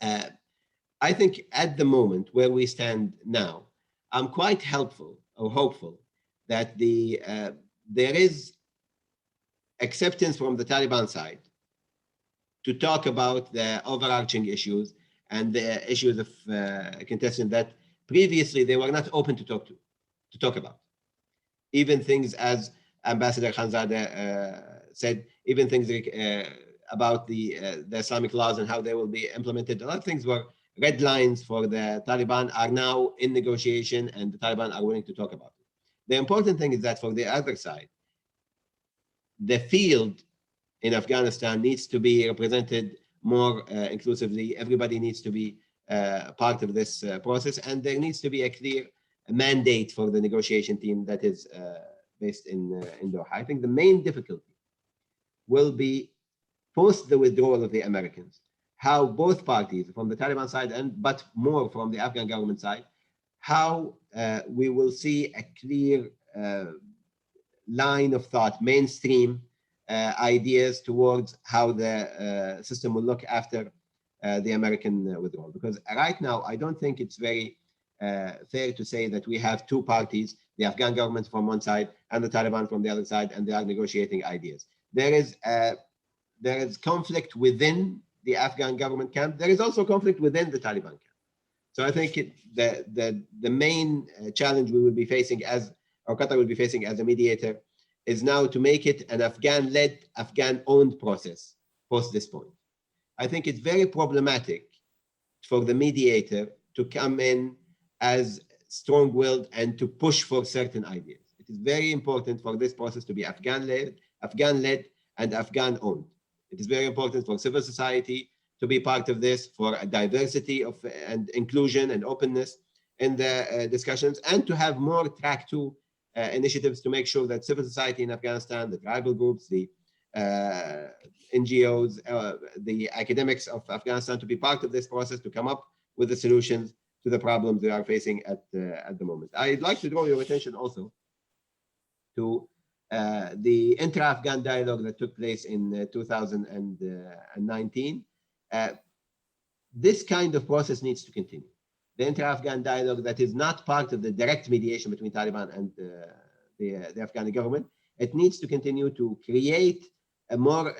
I think at the moment where we stand now, I'm quite hopeful that there is acceptance from the Taliban side to talk about the overarching issues and the issues of contestation that previously they were not open to talk about. Even things, as Ambassador Khanzadeh said, even things about the Islamic laws and how they will be implemented. A lot of things were red lines for the Taliban are now in negotiation, and the Taliban are willing to talk about it. The important thing is that for the other side, the field in Afghanistan needs to be represented more inclusively. Everybody needs to be part of this process, and there needs to be a clear mandate for the negotiation team that is based in Doha. I think the main difficulty will be post the withdrawal of the Americans, how both parties from the Taliban side but more from the Afghan government side, how we will see a clear line of thought, mainstream ideas towards how the system will look after the American withdrawal. Because right now, I don't think it's very fair to say that we have two parties, the Afghan government from one side and the Taliban from the other side, and they are negotiating ideas. There is conflict within the Afghan government camp. There is also conflict within the Taliban camp. So I think the main challenge we will be facing or Qatar will be facing as a mediator is now to make it an Afghan-led, Afghan-owned process post this point. I think it's very problematic for the mediator to come in as strong-willed and to push for certain ideas. It is very important for this process to be Afghan-led, and Afghan-owned. It is very important for civil society to be part of this, for a diversity and inclusion and openness in the discussions, and to have more track 2 initiatives to make sure that civil society in Afghanistan, the tribal groups, the NGOs, the academics of Afghanistan to be part of this process, to come up with the solutions to the problems they are facing at the moment. I'd like to draw your attention also to the Intra-Afghan Dialogue that took place in 2019. This kind of process needs to continue. The Intra-Afghan Dialogue that is not part of the direct mediation between Taliban and the Afghani government, it needs to continue to create a more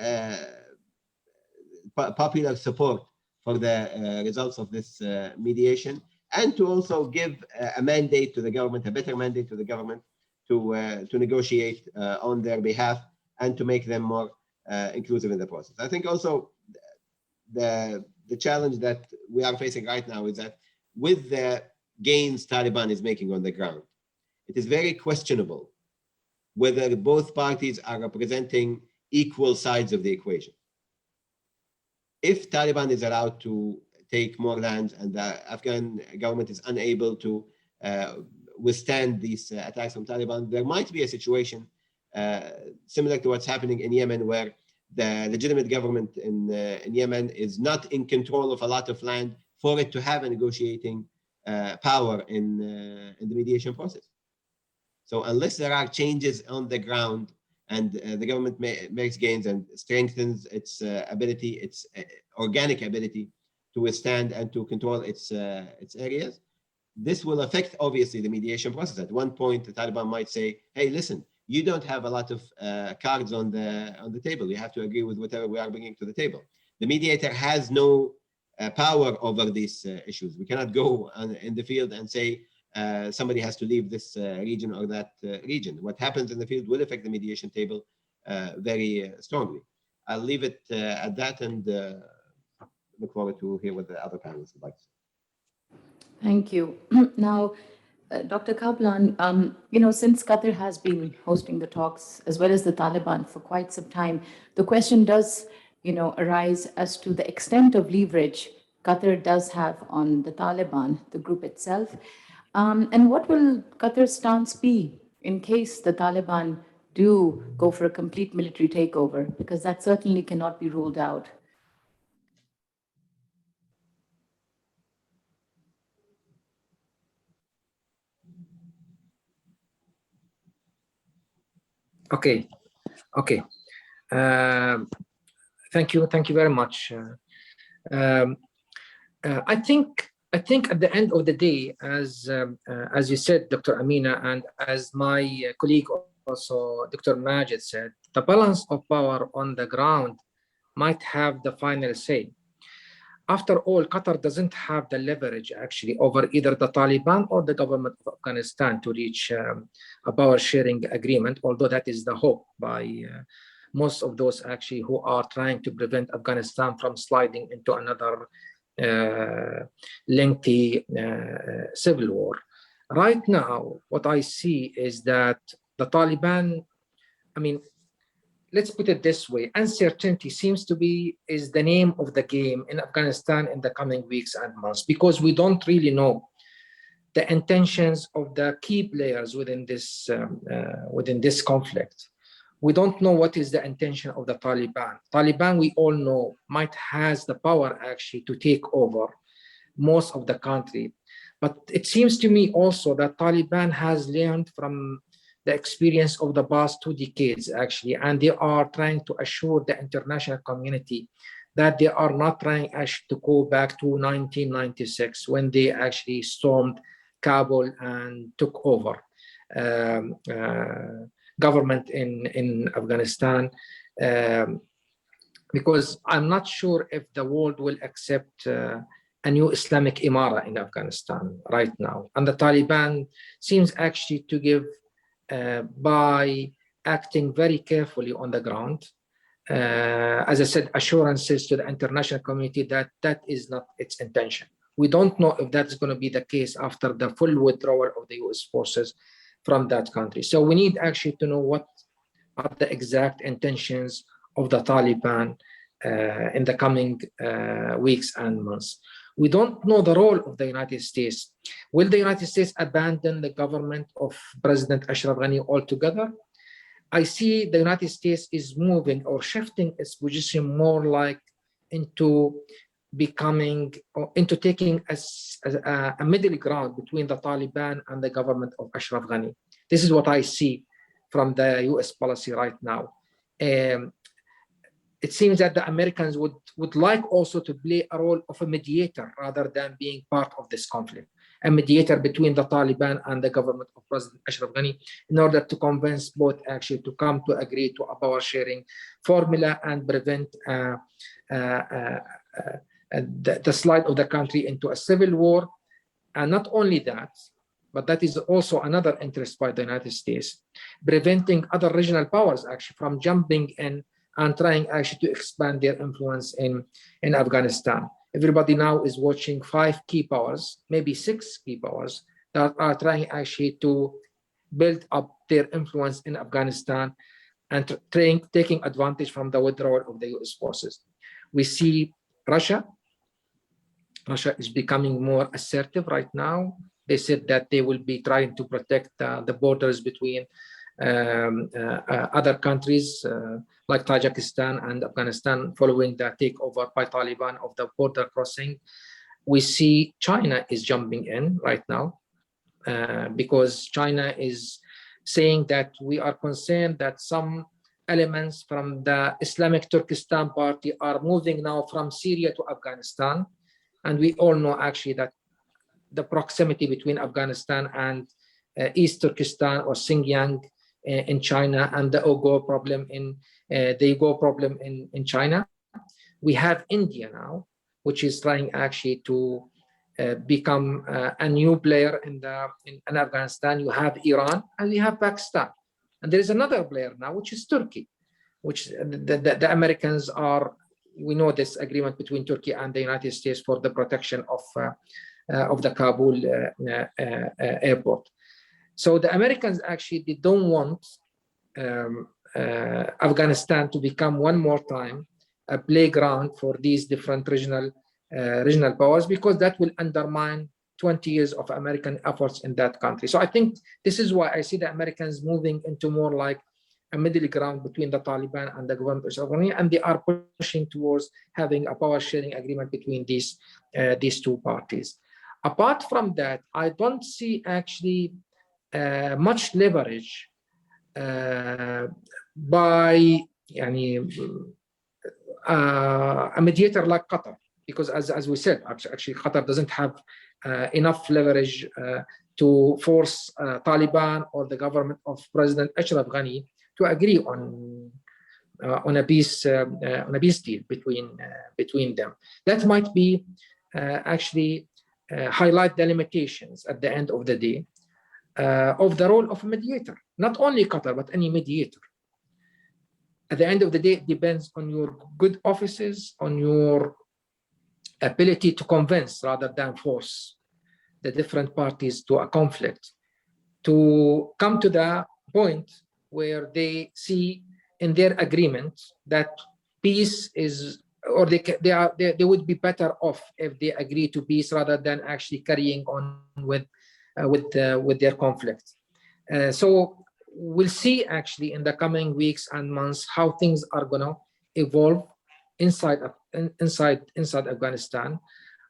popular support for the results of this mediation, and to also give a mandate to the government, a better mandate to the government to negotiate on their behalf and to make them more inclusive in the process. I think also the challenge that we are facing right now is that with the gains Taliban is making on the ground, it is very questionable whether both parties are representing equal sides of the equation. If Taliban is allowed to take more land and the Afghan government is unable to withstand these attacks from Taliban, there might be a situation similar to what's happening in Yemen, where the legitimate government in Yemen is not in control of a lot of land for it to have a negotiating power in the mediation process. So unless there are changes on the ground and the government makes gains and strengthens its ability, its organic ability to withstand and to control its areas, this will affect obviously the mediation process. At one point, the Taliban might say, "Hey, listen, you don't have a lot of cards on the table. You have to agree with whatever we are bringing to the table." The mediator has no power over these issues. We cannot go in the field and say somebody has to leave this region or that region. What happens in the field will affect the mediation table very strongly. I'll leave it at that and look forward to hear what the other panelists would like to say. Thank you. Now, Dr. Kaplan, since Qatar has been hosting the talks as well as the Taliban for quite some time, the question does, arise as to the extent of leverage Qatar does have on the Taliban, the group itself. And what will Qatar's stance be in case the Taliban do go for a complete military takeover? Because that certainly cannot be ruled out. Okay. Thank you very much. I think at the end of the day, as you said, Dr. Amina, and as my colleague also, Dr. Majid, said, the balance of power on the ground might have the final say. After all, Qatar doesn't have the leverage actually over either the Taliban or the government of Afghanistan to reach a power sharing agreement, although that is the hope by most of those actually who are trying to prevent Afghanistan from sliding into another lengthy civil war. Right now, what I see is that the Taliban, let's put it this way, uncertainty seems to be is the name of the game in Afghanistan in the coming weeks and months, because we don't really know the intentions of the key players within this conflict. We don't know what is the intention of the Taliban. Taliban, we all know, might has the power actually to take over most of the country. But it seems to me also that Taliban has learned from the experience of the past 2 decades, actually, and they are trying to assure the international community that they are not trying actually to go back to 1996 when they actually stormed Kabul and took over government in Afghanistan, because I'm not sure if the world will accept a new Islamic Imara in Afghanistan right now. And the Taliban seems actually to give, by acting very carefully on the ground, as I said, assurances to the international community that that is not its intention. We don't know if that's going to be the case after the full withdrawal of the US forces from that country. So we need actually to know what are the exact intentions of the Taliban in the coming weeks and months. We don't know the role of the United States. Will the United States abandon the government of President Ashraf Ghani altogether? I see the United States is moving or shifting its position more like into becoming, or into taking a middle ground between the Taliban and the government of Ashraf Ghani. This is what I see from the US policy right now. It seems that the Americans would like also to play a role of a mediator rather than being part of this conflict. a mediator between the Taliban and the government of President Ashraf Ghani in order to convince both actually to come to agree to a power sharing formula and prevent the slide of the country into a civil war. And not only that, but that is also another interest by the United States, preventing other regional powers actually from jumping in and trying actually to expand their influence in Afghanistan. Everybody now is watching 5 key powers, maybe 6 key powers that are trying actually to build up their influence in Afghanistan and taking advantage from the withdrawal of the US forces. We see Russia. Russia is becoming more assertive right now. They said that they will be trying to protect the borders between other countries like Tajikistan and Afghanistan following the takeover by Taliban of the border crossing. We see China is jumping in right now because China is saying that we are concerned that some elements from the Islamic Turkestan party are moving now from Syria to Afghanistan. And we all know actually that the proximity between Afghanistan and East Turkestan or Xinjiang in China and the Uyghur problem in China. We have India now, which is trying actually to become a new player in Afghanistan. You have Iran and we have Pakistan. And there is another player now, which is Turkey, which the Americans are, we know this agreement between Turkey and the United States for the protection of the Kabul airport. So the Americans actually, they don't want Afghanistan to become one more time a playground for these different regional powers, because that will undermine 20 years of American efforts in that country. So I think this is why I see the Americans moving into more like a middle ground between the Taliban and the government of Ashraf Ghani, and they are pushing towards having a power sharing agreement between these two parties. Apart from that, I don't see actually much leverage by a mediator like Qatar, because as we said, actually Qatar doesn't have enough leverage to force Taliban or the government of President Ashraf Ghani to agree on a peace deal between them. That might be actually highlight the limitations at the end of the day of the role of a mediator, not only Qatar, but any mediator. At the end of the day, it depends on your good offices, on your ability to convince rather than force the different parties to a conflict, to come to the point where they see in their agreement that peace is, or they would be better off if they agree to peace rather than actually carrying on with their conflict. So we'll see actually in the coming weeks and months how things are going to evolve inside Afghanistan.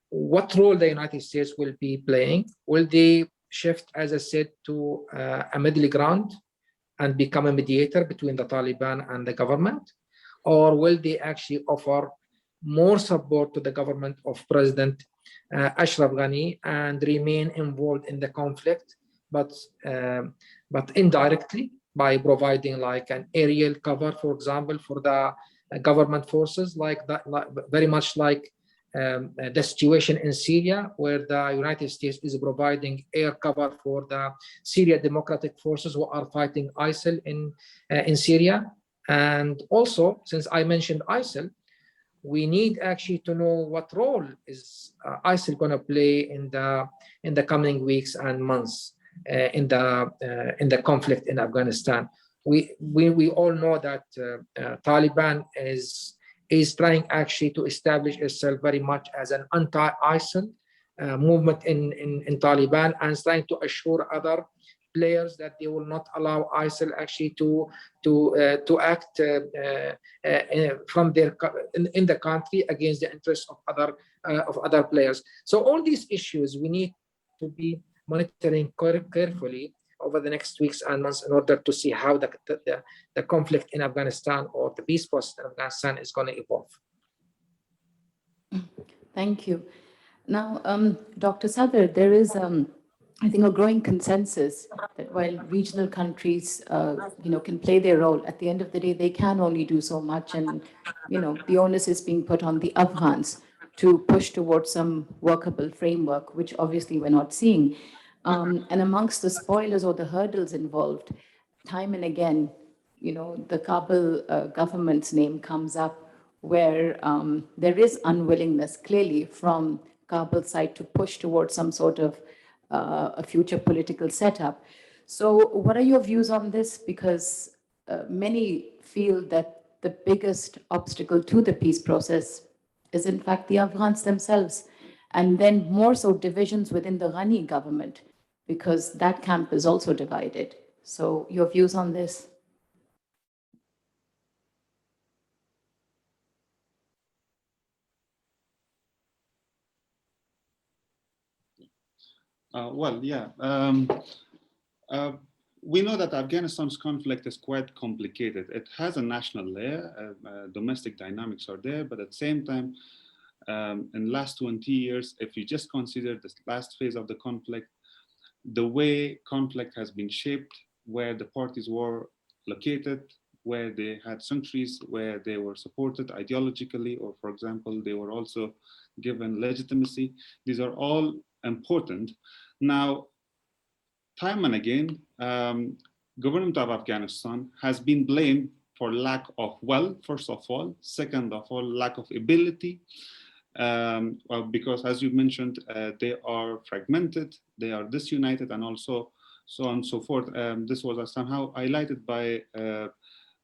What role the United States will be playing? Will they shift, as I said, to a middle ground and become a mediator between the Taliban and the government? Or will they actually offer more support to the government of President Ashraf Ghani and remain involved in the conflict, but indirectly by providing like an aerial cover, for example, for the government forces, like that, very much like the situation in Syria, where the United States is providing air cover for the Syria Democratic Forces who are fighting ISIL in Syria. And also, since I mentioned ISIL, we need actually to know what role is ISIL going to play in the coming weeks and months in the conflict in Afghanistan. We all know that Taliban is trying actually to establish itself very much as an anti-ISIL movement in Taliban, and is trying to assure other players that they will not allow ISIL actually to act from in the country against the interests of other players. So all these issues we need to be monitoring carefully over the next weeks and months in order to see how the conflict in Afghanistan or the peace process in Afghanistan is going to evolve. Thank you. Now, Dr. Sadr, there is, I think, a growing consensus that while regional countries, can play their role, at the end of the day, they can only do so much. And, the onus is being put on the Afghans to push towards some workable framework, which obviously we're not seeing. And amongst the spoilers or the hurdles involved, time and again, the Kabul government's name comes up where there is unwillingness clearly from Kabul side to push towards some sort of a future political setup. So what are your views on this? Because many feel that the biggest obstacle to the peace process is in fact the Afghans themselves, and then more so divisions within the Ghani government, because that camp is also divided. So your views on this? We know that Afghanistan's conflict is quite complicated. It has a national layer, domestic dynamics are there, but at the same time, in the last 20 years, if you just consider this last phase of the conflict, the way conflict has been shaped, where the parties were located, where they had sanctuaries, where they were supported ideologically, or for example, they were also given legitimacy. These are all important. Now, time and again, government of Afghanistan has been blamed for lack of will, first of all. Second of all, lack of ability. Because as you mentioned, they are fragmented, they are disunited, and also so on and so forth. This was somehow highlighted by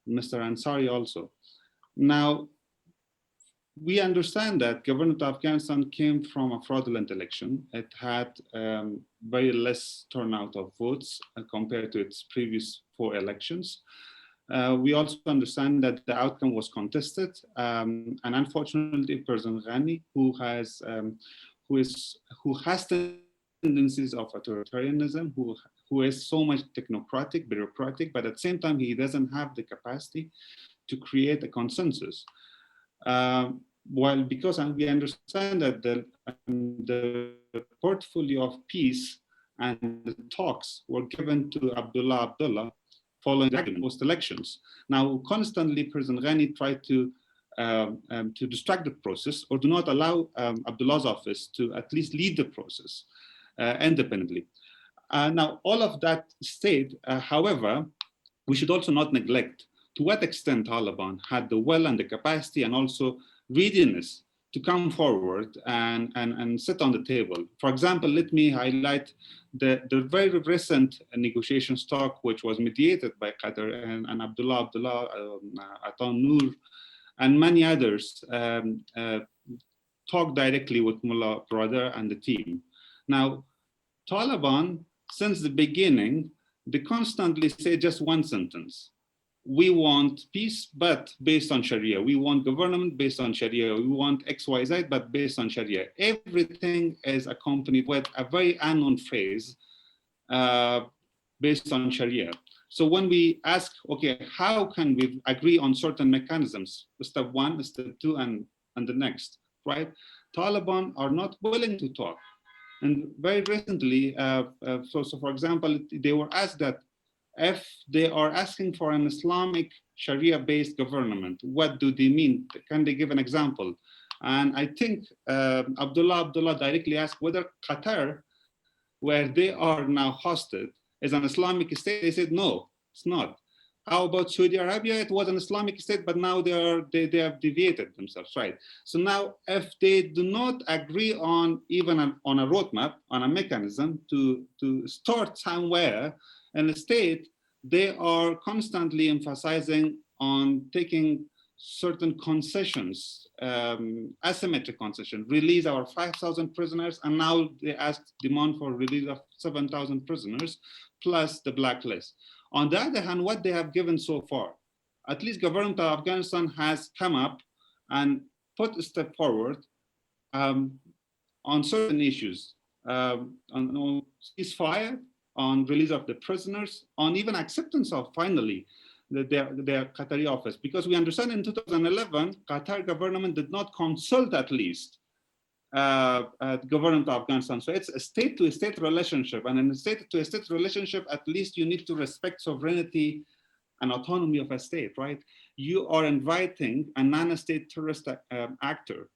Mr. Ansari also. Now, we understand that government of Afghanistan came from a fraudulent election. It had very less turnout of votes compared to its previous 4 elections. We also understand that the outcome was contested, and unfortunately, President Ghani, who has tendencies of authoritarianism, who is so much technocratic, bureaucratic, but at the same time, he doesn't have the capacity to create a consensus. Because we understand that the portfolio of peace and the talks were given to Abdullah following the post-elections. Now, constantly, President Ghani tried to distract the process or do not allow Abdullah's office to at least lead the process independently. Now, all of that stayed. However, we should also not neglect to what extent Taliban had the will and the capacity and also readiness to come forward and sit on the table. For example, let me highlight the very recent negotiations talk, which was mediated by Qatar and Abdullah, Atan Noor, and many others talked directly with Mullah Brother and the team. Now, Taliban, since the beginning, they constantly say just one sentence. We want peace, but based on Sharia. We want government based on Sharia. We want XYZ, but based on Sharia. Everything is accompanied with a very unknown phrase based on Sharia. So when we ask, okay, how can we agree on certain mechanisms? Step 1, step 2, and the next, right? Taliban are not willing to talk. And very recently, so for example, they were asked that if they are asking for an Islamic Sharia-based government, what do they mean? Can they give an example? And I think Abdullah directly asked whether Qatar, where they are now hosted, is an Islamic state. They said, no, it's not. How about Saudi Arabia? It was an Islamic state, but now they have deviated themselves, right? So now if they do not agree on even on a roadmap, on a mechanism to start somewhere in the state, they are constantly emphasizing on taking certain concessions, asymmetric concessions, release our 5,000 prisoners, and now they demand for release of 7,000 prisoners, plus the blacklist. On the other hand, what they have given so far, at least government of Afghanistan has come up and put a step forward on certain issues, on ceasefire, on release of the prisoners, on even acceptance of finally their Qatari office. Because we understand in 2011, Qatar government did not consult at least government of Afghanistan. So it's a state-to-state relationship, and in a state-to-state relationship, at least you need to respect sovereignty and autonomy of a state, right? You are inviting a non-state terrorist actor.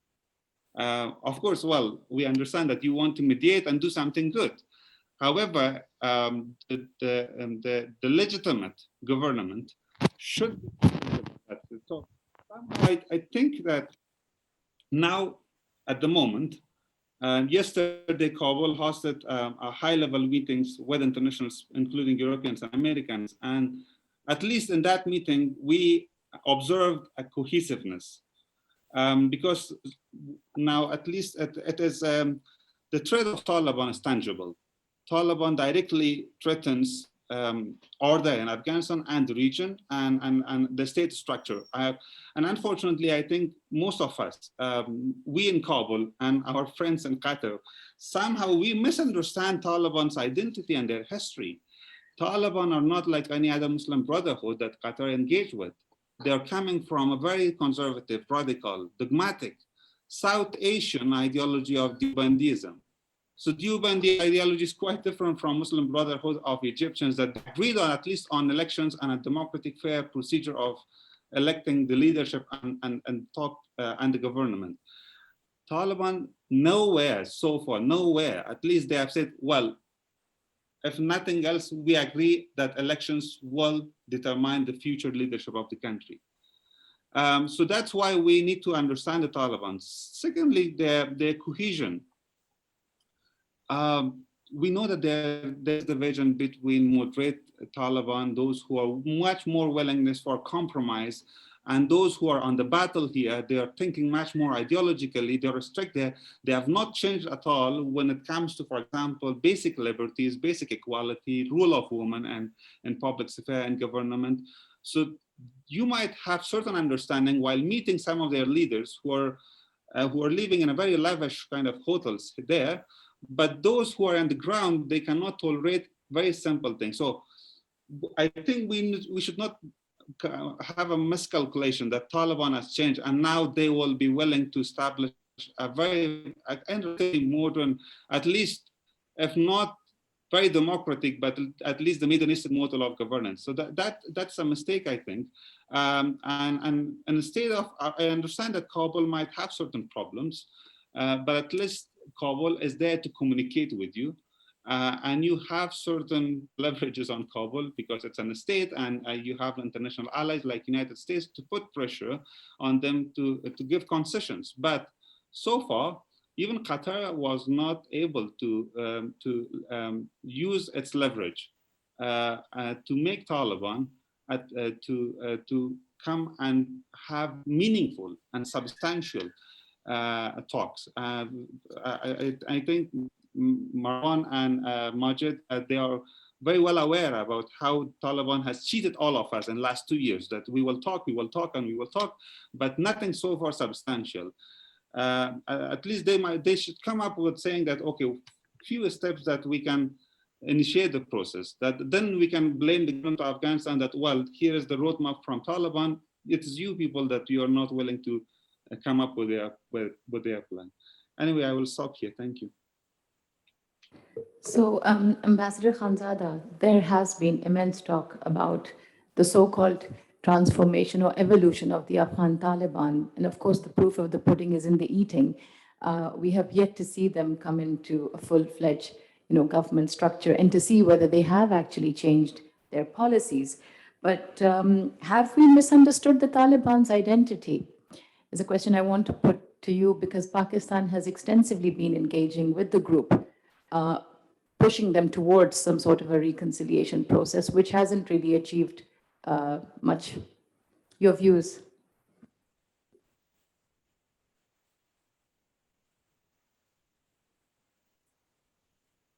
Of course, well, we understand that you want to mediate and do something good. However, the legitimate government should. So I think that now, at the moment, yesterday Kabul hosted a high-level meetings with internationals, including Europeans and Americans, and at least in that meeting, we observed a cohesiveness. Because now at least it is the threat of Taliban is tangible. Taliban directly threatens order in Afghanistan and the region and the state structure. And unfortunately, I think most of us, we in Kabul and our friends in Qatar, somehow we misunderstand Taliban's identity and their history. Taliban are not like any other Muslim brotherhood that Qatar engaged with. They are coming from a very conservative, radical, dogmatic, South Asian ideology of Deobandism. So Deobandi ideology is quite different from Muslim Brotherhood of Egyptians that agreed on at least on elections and a democratic, fair procedure of electing the leadership and top and the government. Taliban nowhere so far, nowhere, at least they have said, well, if nothing else, we agree that elections will determine the future leadership of the country. So that's why we need to understand the Taliban. Secondly, their cohesion. We know that there's division between moderate Taliban, those who are much more willingness for compromise, and those who are on the battle here, they are thinking much more ideologically, they're strict there. They have not changed at all when it comes to, for example, basic liberties, basic equality, rule of women and public sphere and government. So you might have certain understanding while meeting some of their leaders who are living in a very lavish kind of hotels there, but those who are on the ground, they cannot tolerate very simple things. So I think we should not have a miscalculation that Taliban has changed and now they will be willing to establish a very modern, at least if not very democratic, but at least the Middle Eastern model of governance. So that's a mistake, I think. And instead of, I understand that Kabul might have certain problems, but at least Kabul is there to communicate with you. And you have certain leverages on Kabul because it's an state and you have international allies like United States to put pressure on them to give concessions. But so far, even Qatar was not able to use its leverage to make Taliban to come and have meaningful and substantial talks. I think Marwan and Majid, they are very well aware about how Taliban has cheated all of us in the last 2 years, that we will talk, and we will talk, but nothing so far substantial. At least they should come up with saying that, okay, few steps that we can initiate the process, that then we can blame the government of Afghanistan that, well, here is the roadmap from Taliban. It is you people that you are not willing to come up with their plan. Anyway, I will stop here. Thank you. So, Ambassador Khanzada, there has been immense talk about the so-called transformation or evolution of the Afghan Taliban. And of course, the proof of the pudding is in the eating. We have yet to see them come into a full-fledged government structure and to see whether they have actually changed their policies. But have we misunderstood the Taliban's identity? Is a question I want to put to you because Pakistan has extensively been engaging with the group, pushing them towards some sort of a reconciliation process, which hasn't really achieved much. Your views?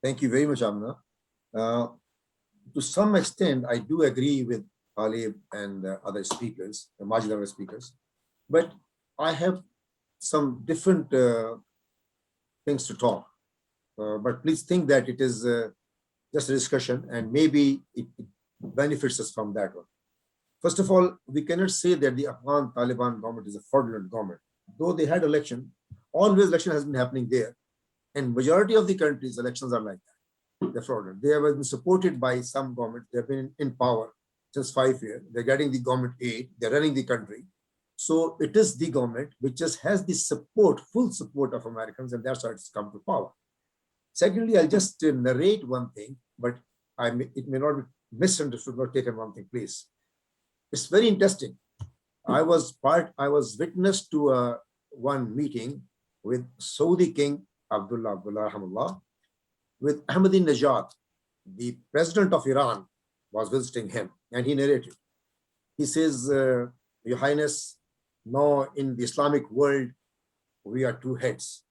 Thank you very much, Amna. To some extent, I do agree with Talib and other speakers, the Majid other speakers, but I have some different things to talk. But please think that it is just a discussion and maybe it benefits us from that one. First of all, we cannot say that the Afghan Taliban government is a fraudulent government. Though they had election, always election has been happening there. And majority of the countries, elections are like that. They're fraudulent. They have been supported by some government. They've been in power since 5 years. They're getting the government aid. They're running the country. So it is the government which just has the support, full support of Americans, and that's how it's come to power. Secondly, I'll just narrate one thing, but it may not be misunderstood or taken one thing, please. It's very interesting. I was witness to one meeting with Saudi King Abdullah Rahimahullah, with Ahmadinejad, the president of Iran, was visiting him, and he narrated. He says, Your Highness, now in the Islamic world, we are two heads.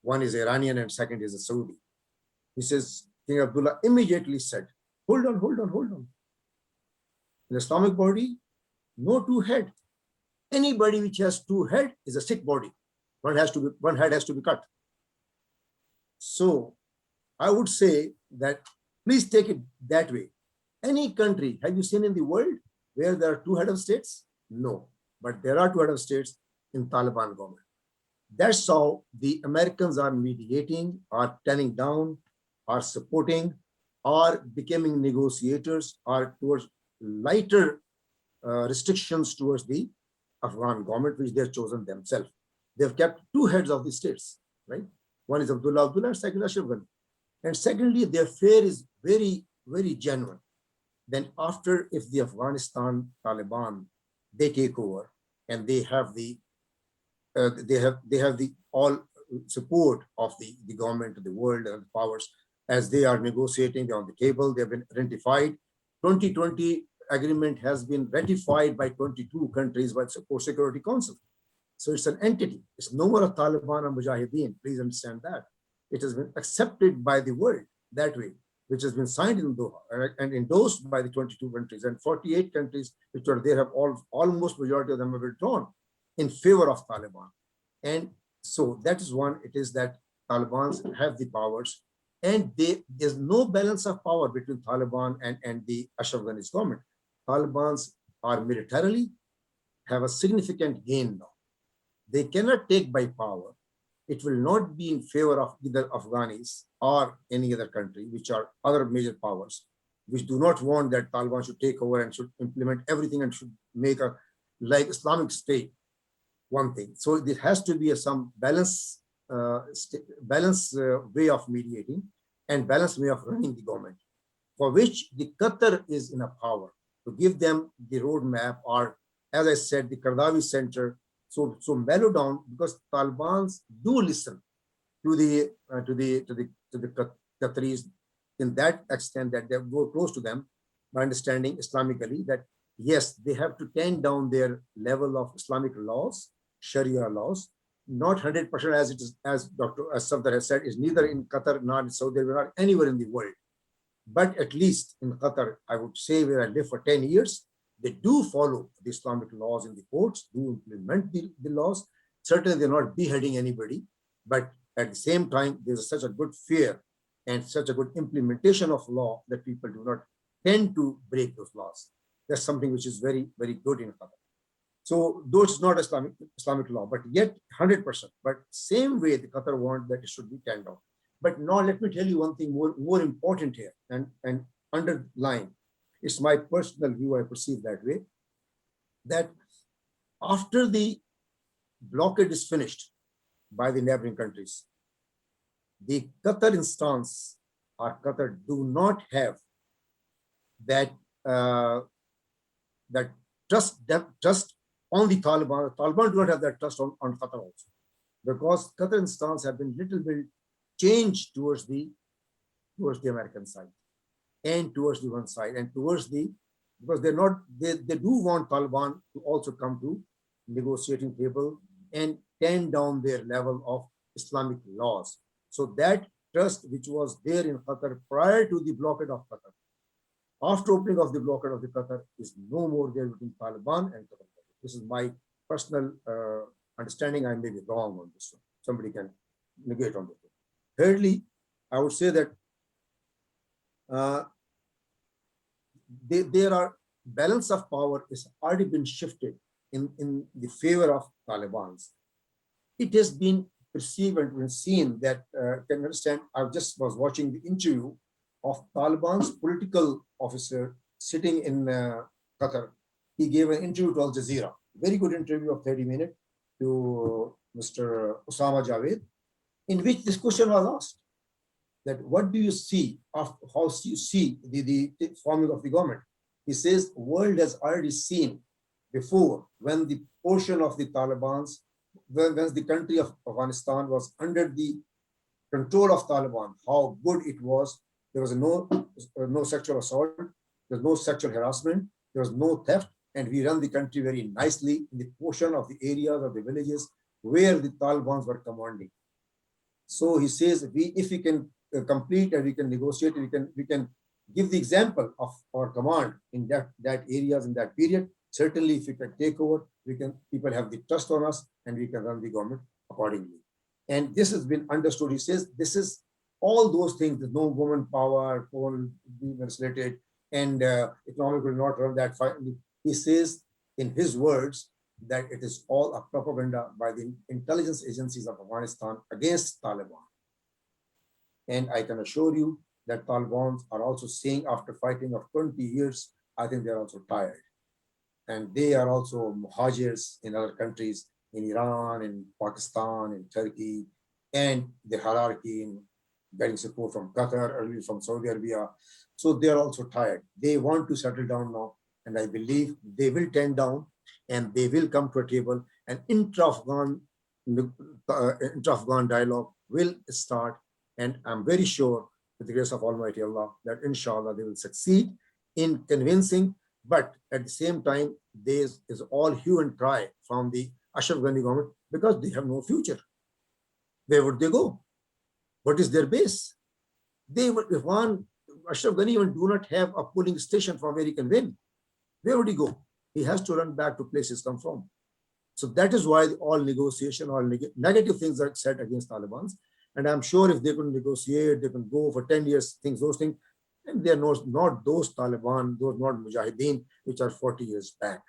One is Iranian and second is a Saudi. He says, King Abdullah immediately said, hold on. In the Islamic body, no two head. Anybody which has two head is a sick body. One head has to be cut. So I would say that please take it that way. Any country, have you seen in the world where there are two head of states? No, but there are two head of states in Taliban government. That's how the Americans are mediating, are turning down, are supporting, are becoming negotiators, are towards lighter restrictions towards the Afghan government, which they've chosen themselves. They've kept two heads of the states, right? One is Abdullah, and second Ashraf Ghani. And secondly, their fear is very, very genuine. Then after, if the Afghanistan Taliban, they take over and they have the all support of the government, the world and the powers, as they are negotiating, they're on the table, they've been identified. 2020 agreement has been ratified by 22 countries by the Security Council. So it's an entity. It's no more a Taliban or Mujahideen. Please understand that. It has been accepted by the world that way, which has been signed in Doha and endorsed by the 22 countries, and 48 countries which are there have almost majority of them have withdrawn in favor of Taliban. And so that is one, it is that Talibans have the powers, and there's no balance of power between Taliban and the Ashraf Ghani's government. Talibans are militarily have a significant gain now. They cannot take by power. It will not be in favor of either Afghanis or any other country, which are other major powers, which do not want that Taliban should take over and should implement everything and should make a like Islamic State one thing. So there has to be some balance way of mediating and balanced way of running the government, for which the Qatar is in a power to give them the roadmap, or as I said, the Qardawi Center. So mellow down, because Talibans do listen to the Qataris in that extent that they go close to them by understanding Islamically that yes, they have to tone down their level of Islamic laws, Sharia laws, not 100% as it is, as Dr. Safdar has said, is neither in Qatar nor in Saudi Arabia, nor anywhere in the world. But at least in Qatar, I would say, where I lived for 10 years, they do follow the Islamic laws in the courts, do implement the laws. Certainly, they're not beheading anybody, but at the same time, there's such a good fear and such a good implementation of law that people do not tend to break those laws. That's something which is very, very good in Qatar. So, though it's not Islamic law, but yet 100%. But same way, the Qatar want that it should be turned down. But now, let me tell you one thing more important here and underline. It's my personal view, I perceive that way, that after the blockade is finished by the neighboring countries, the Qatar instance or Qatar do not have that trust on the Taliban. Taliban do not have that trust on Qatar also, because Qatar instance have been little bit changed towards the American side, and towards the one side, and towards because they do want Taliban to also come to negotiating table and tone down their level of Islamic laws. So that trust which was there in Qatar prior to the blockade of Qatar, after opening of the blockade of the Qatar, is no more there between Taliban and Qatar. This is my personal understanding. I may be wrong on this one. Somebody can negate on this one. Thirdly, I would say that there are balance of power is already been shifted in the favor of Talibans. it has been perceived and been seen that, can you understand, I just was watching the interview of Taliban's political officer sitting in Qatar. He gave an interview to Al Jazeera, very good interview of 30 minutes to Mr. Osama Javed, in which this question was asked, that what do you see, of how you see the forming of the government? He says, world has already seen before, when the portion of the Taliban's, when the country of Afghanistan was under the control of Taliban, how good it was. There was no sexual assault, there was no sexual harassment, there was no theft, and we run the country very nicely in the portion of the areas of the villages where the Talibans were commanding. So he says, if we can complete and we can negotiate, we can give the example of our command in that areas in that period. Certainly, if we can take over, people have the trust on us, and we can run the government accordingly. And this has been understood. He says this is all those things. There's no woman power, will be legislated, and economic will not run that finally. He says in his words that it is all a propaganda by the intelligence agencies of Afghanistan against Taliban. And I can assure you that Taliban are also saying, after fighting of 20 years, I think they're also tired. And they are also muhajirs in other countries, in Iran, in Pakistan, in Turkey, and the hierarchy in getting support from Qatar, earlier from Saudi Arabia. So they're also tired. They want to settle down now, and I believe they will tend down, and they will come to a table, and intra-Afghan dialogue will start. And I'm very sure, with the grace of Almighty Allah, that inshallah they will succeed in convincing. But at the same time, there is all hue and cry from the Ashraf Ghani government, because they have no future. Where would they go? What is their base? They would, if one Ashraf Ghani even do not have a polling station from where he can win, where would he go? He has to run back to places come from. So that is why all negotiation, all negative things are said against Taliban. And I'm sure if they can negotiate, they can go for 10 years, those things. And they are not those Taliban, those not Mujahideen, which are 40 years back.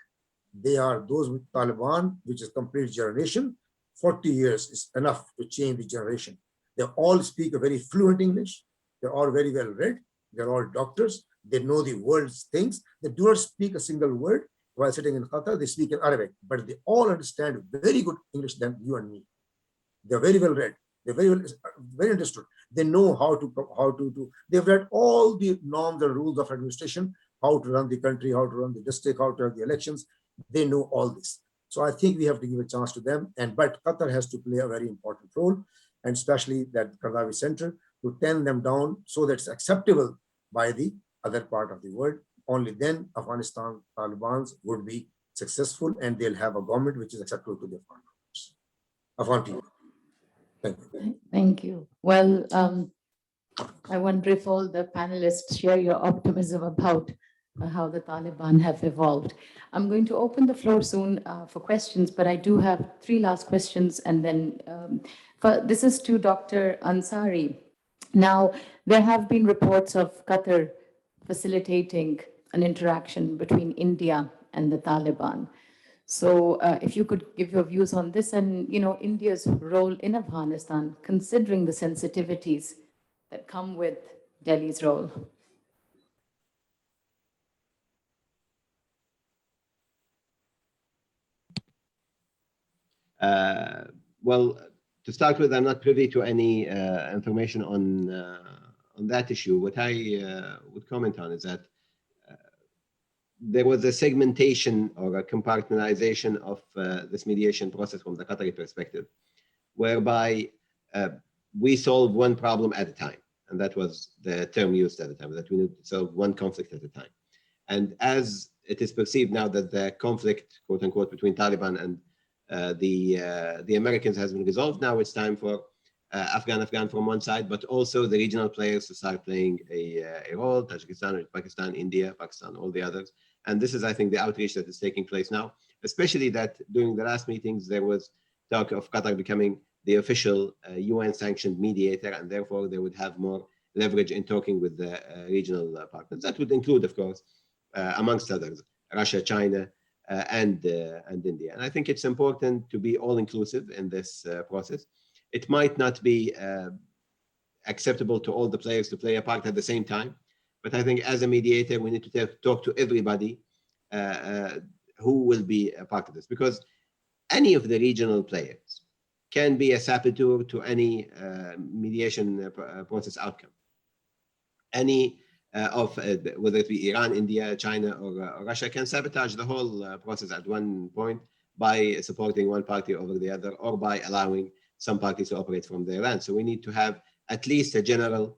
They are those with Taliban, which is complete generation. 40 years is enough to change the generation. They all speak a very fluent English. They're all very well read. They're all doctors. They know the world's things. They do not speak a single word while sitting in Qatar. They speak in Arabic, but they all understand very good English than you and me. They're very well read. They're very understood. They know how to. They've read all the norms and rules of administration, how to run the country, how to run the district, how to run the elections. They know all this. So I think we have to give a chance to them. But Qatar has to play a very important role, and especially that Qaradawi Center, to tend them down so that it's acceptable by the other part of the world. Only then Afghanistan Taliban would be successful, and they'll have a government which is acceptable to the Afghan people. Thank you. Thank you. Well, I wonder if all the panelists share your optimism about how the Taliban have evolved. I'm going to open the floor soon for questions, but I do have 3 last questions, and then this is to Dr. Ansari. Now, there have been reports of Qatar facilitating an interaction between India and the Taliban. So if you could give your views on this and, India's role in Afghanistan, considering the sensitivities that come with Delhi's role. Well, to start with, I'm not privy to any information on that issue. What I would comment on is that there was a segmentation or a compartmentalization of this mediation process from the Qatari perspective, whereby we solve one problem at a time. And that was the term used at the time, that we need to solve one conflict at a time. And as it is perceived now that the conflict, quote unquote, between Taliban and the Americans has been resolved, now it's time for Afghan from one side, but also the regional players to start playing a role, Tajikistan, Pakistan, India, Pakistan, all the others. And this is, I think, the outreach that is taking place now, especially that during the last meetings, there was talk of Qatar becoming the official UN-sanctioned mediator, and therefore they would have more leverage in talking with the regional partners. That would include, of course, amongst others, Russia, China, and India. And I think it's important to be all-inclusive in this process. It might not be acceptable to all the players to play a part at the same time, but I think as a mediator, we need to talk to everybody who will be a part of this, because any of the regional players can be a saboteur to any mediation process outcome. Any whether it be Iran, India, China, or Russia, can sabotage the whole process at one point by supporting one party over the other, or by allowing some parties to operate from their land. So we need to have at least a general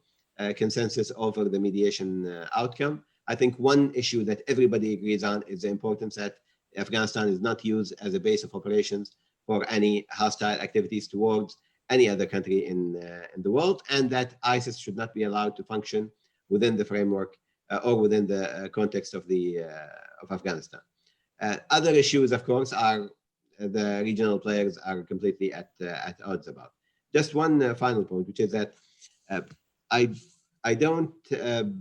consensus over the mediation outcome. I think one issue that everybody agrees on is the importance that Afghanistan is not used as a base of operations for any hostile activities towards any other country in the world, and that ISIS should not be allowed to function within the framework or within the context of Afghanistan. Other issues, of course, are the regional players are completely at odds about. Just one final point, which is that I don't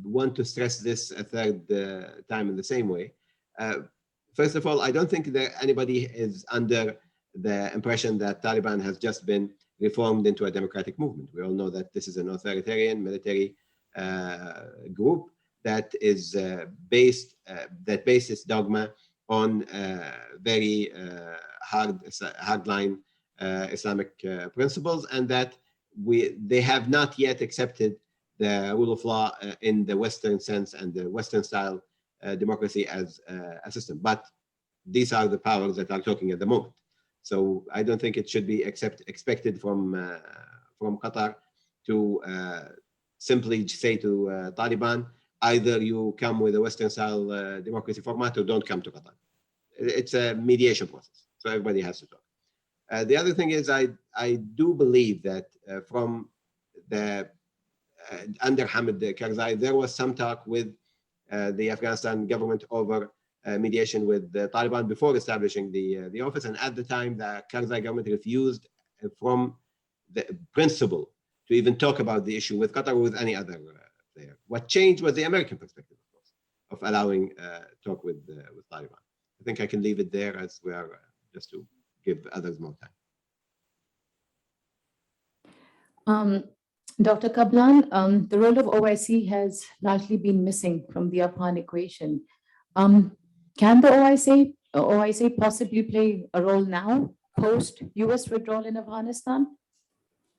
want to stress this a third time in the same way. First of all, I don't think that anybody is under the impression that Taliban has just been reformed into a democratic movement. We all know that this is an authoritarian military group that is that bases dogma on very hardline Islamic principles, and that they have not yet accepted the rule of law in the Western sense and the Western style democracy as a system. But these are the powers that are talking at the moment. So I don't think it should be expected from Qatar to simply say to Taliban, either you come with a Western style democracy format or don't come to Qatar. It's a mediation process, so everybody has to talk. The other thing is I do believe that from the under Hamid Karzai, there was some talk with the Afghanistan government over mediation with the Taliban before establishing the office, and at the time the Karzai government refused from the principle to even talk about the issue with Qatar or with any other player. What changed was the American perspective, of course, of allowing talk with Taliban. I think I can leave it there as we are just to give others more time. Dr. Kablan, the role of OIC has largely been missing from the Afghan equation. Can the OIC possibly play a role now, post US withdrawal in Afghanistan?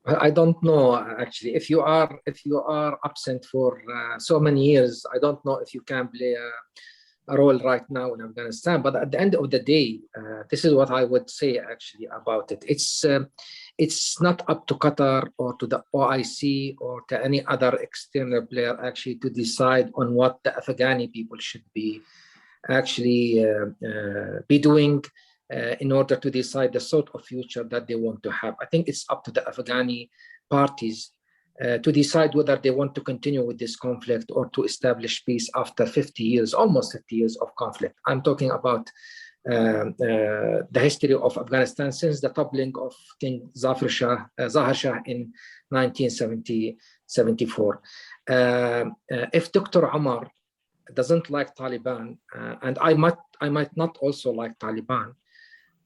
I don't know, actually. If you are absent for so many years, I don't know if you can play a role right now in Afghanistan. But at the end of the day, this is what I would say actually about it. It's not up to Qatar or to the OIC or to any other external player actually to decide on what the Afghani people should be actually be doing in order to decide the sort of future that they want to have. I think it's up to the Afghani parties to decide whether they want to continue with this conflict or to establish peace after 50 years, almost 50 years of conflict. I'm talking about the history of Afghanistan since the toppling of King Zahir Shah in 1974. If Dr. Omar doesn't like Taliban, and I might not also like Taliban,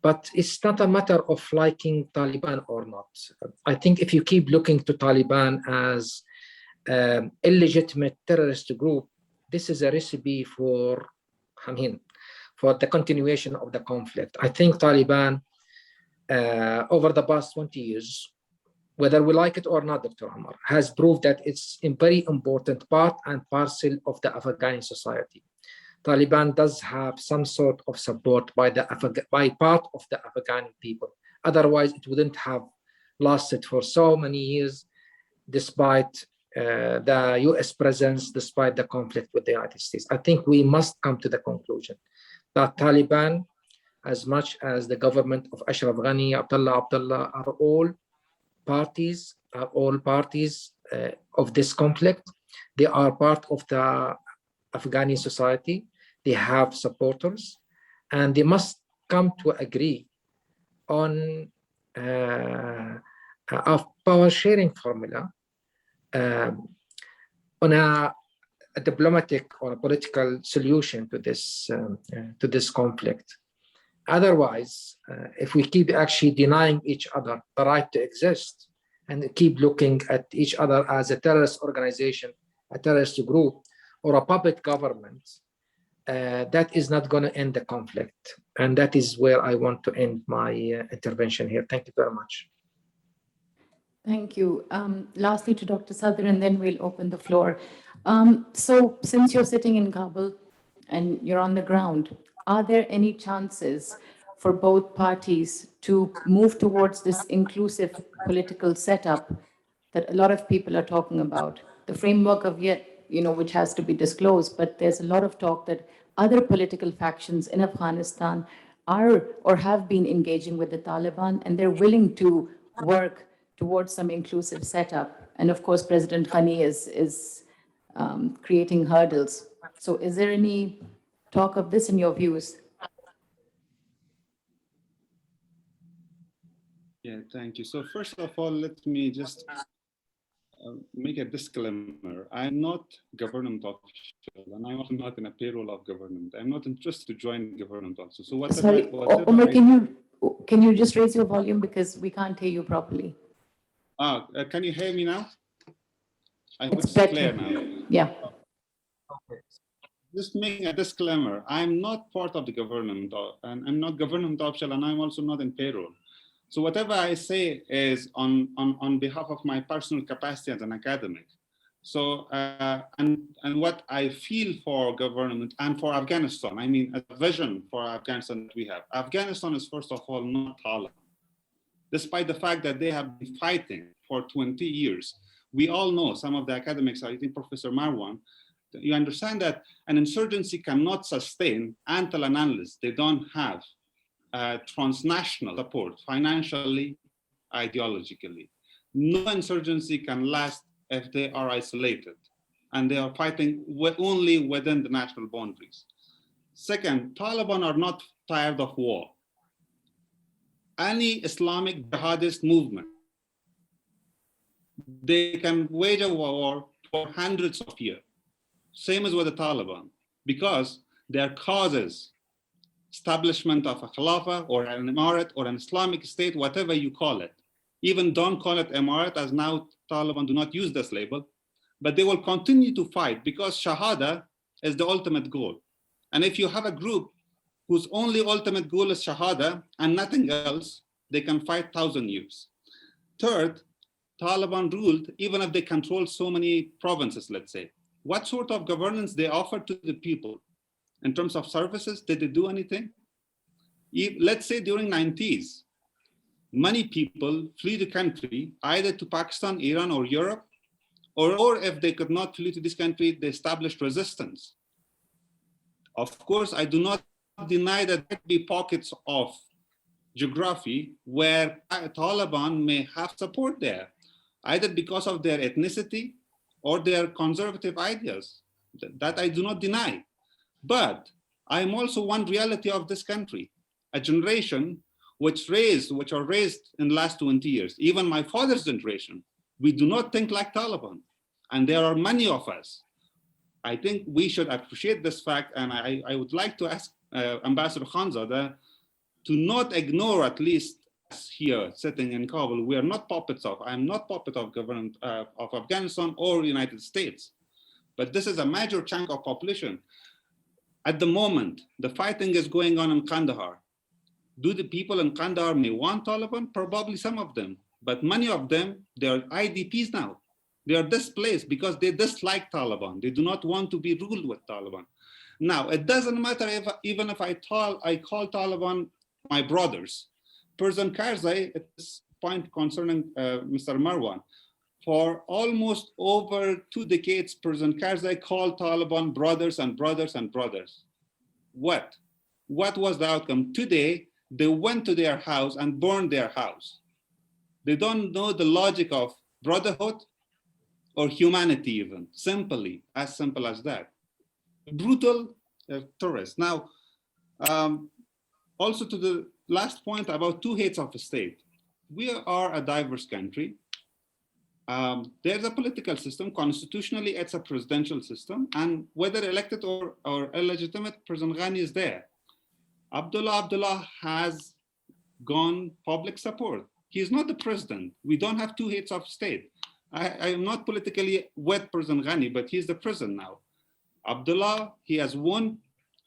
but it's not a matter of liking Taliban or not. I think if you keep looking to Taliban as illegitimate terrorist group, this is a recipe for the continuation of the conflict. I think Taliban, over the past 20 years, whether we like it or not, Dr. Omar, has proved that it's a very important part and parcel of the Afghani society. Taliban does have some sort of support by part of the Afghani people. Otherwise, it wouldn't have lasted for so many years, despite the US presence, despite the conflict with the United States. I think we must come to the conclusion that Taliban, as much as the government of Ashraf Ghani, Abdullah, are all parties of this conflict. They are part of the Afghani society. They have supporters, and they must come to agree on a power sharing formula, on a diplomatic or a political solution to this conflict. Otherwise, if we keep actually denying each other the right to exist and keep looking at each other as a terrorist organization, a terrorist group, or a puppet government, that is not going to end the conflict. And that is where I want to end my intervention here. Thank you very much. Thank you. Lastly to Dr. Sadr, and then we'll open the floor. So since you're sitting in Kabul and you're on the ground, are there any chances for both parties to move towards this inclusive political setup that a lot of people are talking about? The framework of which has to be disclosed, but there's a lot of talk that other political factions in Afghanistan are or have been engaging with the Taliban, and they're willing to work towards some inclusive setup. And of course, President Ghani is creating hurdles. So is there any talk of this in your views? Yeah, thank you. So first of all, let me just make a disclaimer. I'm not government official, and I'm also not in a payroll of government. I'm not interested to join government also. So whatever. Sorry, Omar, can you just raise your volume because we can't hear you properly? Can you hear me now? I hope It's it's better. clear now. Yeah. Okay. Just making a disclaimer. I'm not part of the government, and I'm not government official, and I'm also not in payroll. So whatever I say is on behalf of my personal capacity as an academic. So and what I feel for government and for Afghanistan. I mean, a vision for Afghanistan that we have. Afghanistan is first of all not Taliban, despite the fact that they have been fighting for 20 years. We all know, some of the academics, I think Professor Marwan, you understand that an insurgency cannot sustain until and unless they don't have transnational support, financially, ideologically. No insurgency can last if they are isolated and they are fighting only within the national boundaries. Second, Taliban are not tired of war. Any Islamic jihadist movement, they can wage a war for hundreds of years. Same as with the Taliban, because their causes, establishment of a Khilafah or an Emirate or an Islamic state, whatever you call it. Even don't call it Emirate, as now Taliban do not use this label, but they will continue to fight because Shahada is the ultimate goal. And if you have a group whose only ultimate goal is Shahada and nothing else, they can fight 1,000 years. Third, Taliban ruled, even if they control so many provinces, let's say. What sort of governance they offer to the people? In terms of services, did they do anything? Let's say during 90s, many people flee the country either to Pakistan, Iran, or Europe, or if they could not flee to this country, they established resistance. Of course, I do not deny that there be pockets of geography where Taliban may have support there, either because of their ethnicity or their conservative ideas. That I do not deny. But I'm also one reality of this country, a generation which are raised in the last 20 years. Even my father's generation, we do not think like Taliban. And there are many of us. I think we should appreciate this fact. And I would like to ask Ambassador Khanzadeh to not ignore, at least us here sitting in Kabul, we are not puppets of, I'm not puppet of government of Afghanistan or United States. But this is a major chunk of population. At the moment, the fighting is going on in Kandahar. Do the people in Kandahar may want Taliban? Probably some of them, but many of them, they are IDPs now. They are displaced because they dislike Taliban. They do not want to be ruled with Taliban. Now, it doesn't matter if even if I call Taliban my brothers. President Karzai, at this point concerning Mr. Marwan, for almost over 2 decades, President Karzai called Taliban brothers and brothers and brothers. What was the outcome? Today, they went to their house and burned their house. They don't know the logic of brotherhood or humanity even, simply, as simple as that. Brutal terrorists. Now, also to the last point about two heads of the state. We are a diverse country. There's a political system. Constitutionally, it's a presidential system. And whether elected or illegitimate, President Ghani is there. Abdullah has gone public support. He is not the president. We don't have two heads of state. I am not politically with President Ghani, but he's the president now. Abdullah, he has won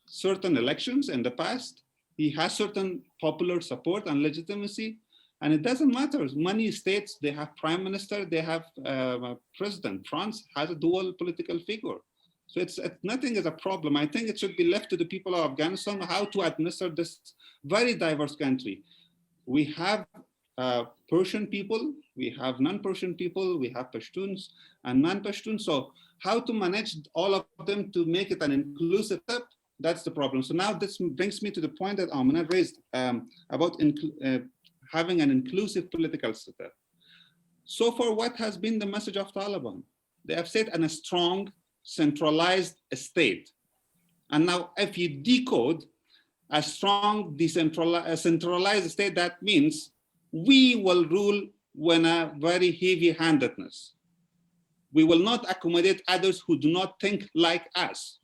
certain elections in the past. He has certain popular support and legitimacy, and it doesn't matter. Many states, they have prime minister, they have president. France has a dual political figure. So it's nothing is a problem. I think it should be left to the people of Afghanistan how to administer this very diverse country. We have Persian people, we have non-Persian people, we have Pashtuns and non-Pashtuns. So how to manage all of them to make it an inclusive step, that's the problem. So now this brings me to the point that Amina raised about having an inclusive political setup. So far, what has been the message of Taliban? They have said a strong, centralized state. And now if you decode a strong, centralized state, that means we will rule with a very heavy-handedness. We will not accommodate others who do not think like us.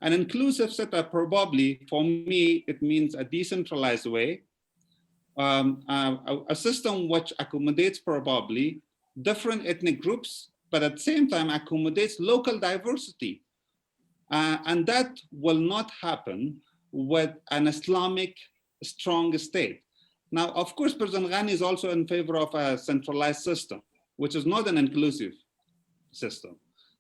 An inclusive setup, probably, for me, it means a decentralized way, a system which accommodates probably different ethnic groups, but at the same time accommodates local diversity. And that will not happen with an Islamic strong state. Now, of course, President Ghani is also in favor of a centralized system, which is not an inclusive system.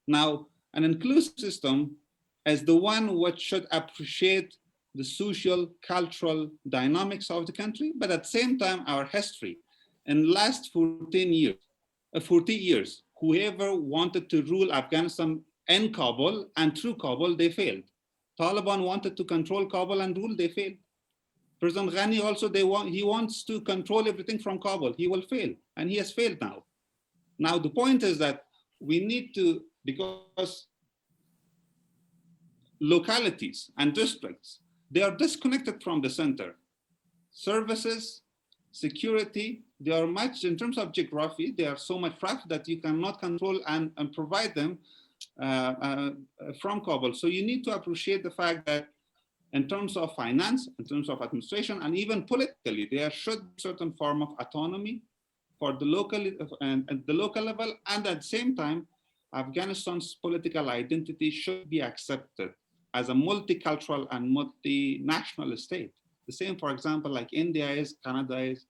Now, an inclusive system is the one which should appreciate the social, cultural dynamics of the country, but at the same time, our history. In the last 40 years, whoever wanted to rule Afghanistan in Kabul and through Kabul, they failed. Taliban wanted to control Kabul and rule, they failed. President Ghani also, he wants to control everything from Kabul. He will fail, and he has failed now. Now, the point is that we need to, because localities and districts, they are disconnected from the center. Services, security, they are much, in terms of geography, they are so much fragile that you cannot control and provide them from Kabul. So you need to appreciate the fact that in terms of finance, in terms of administration, and even politically, there should be a certain form of autonomy for the local and at the local level, and at the same time, Afghanistan's political identity should be accepted as a multicultural and multinational state. The same, for example, like India is, Canada is,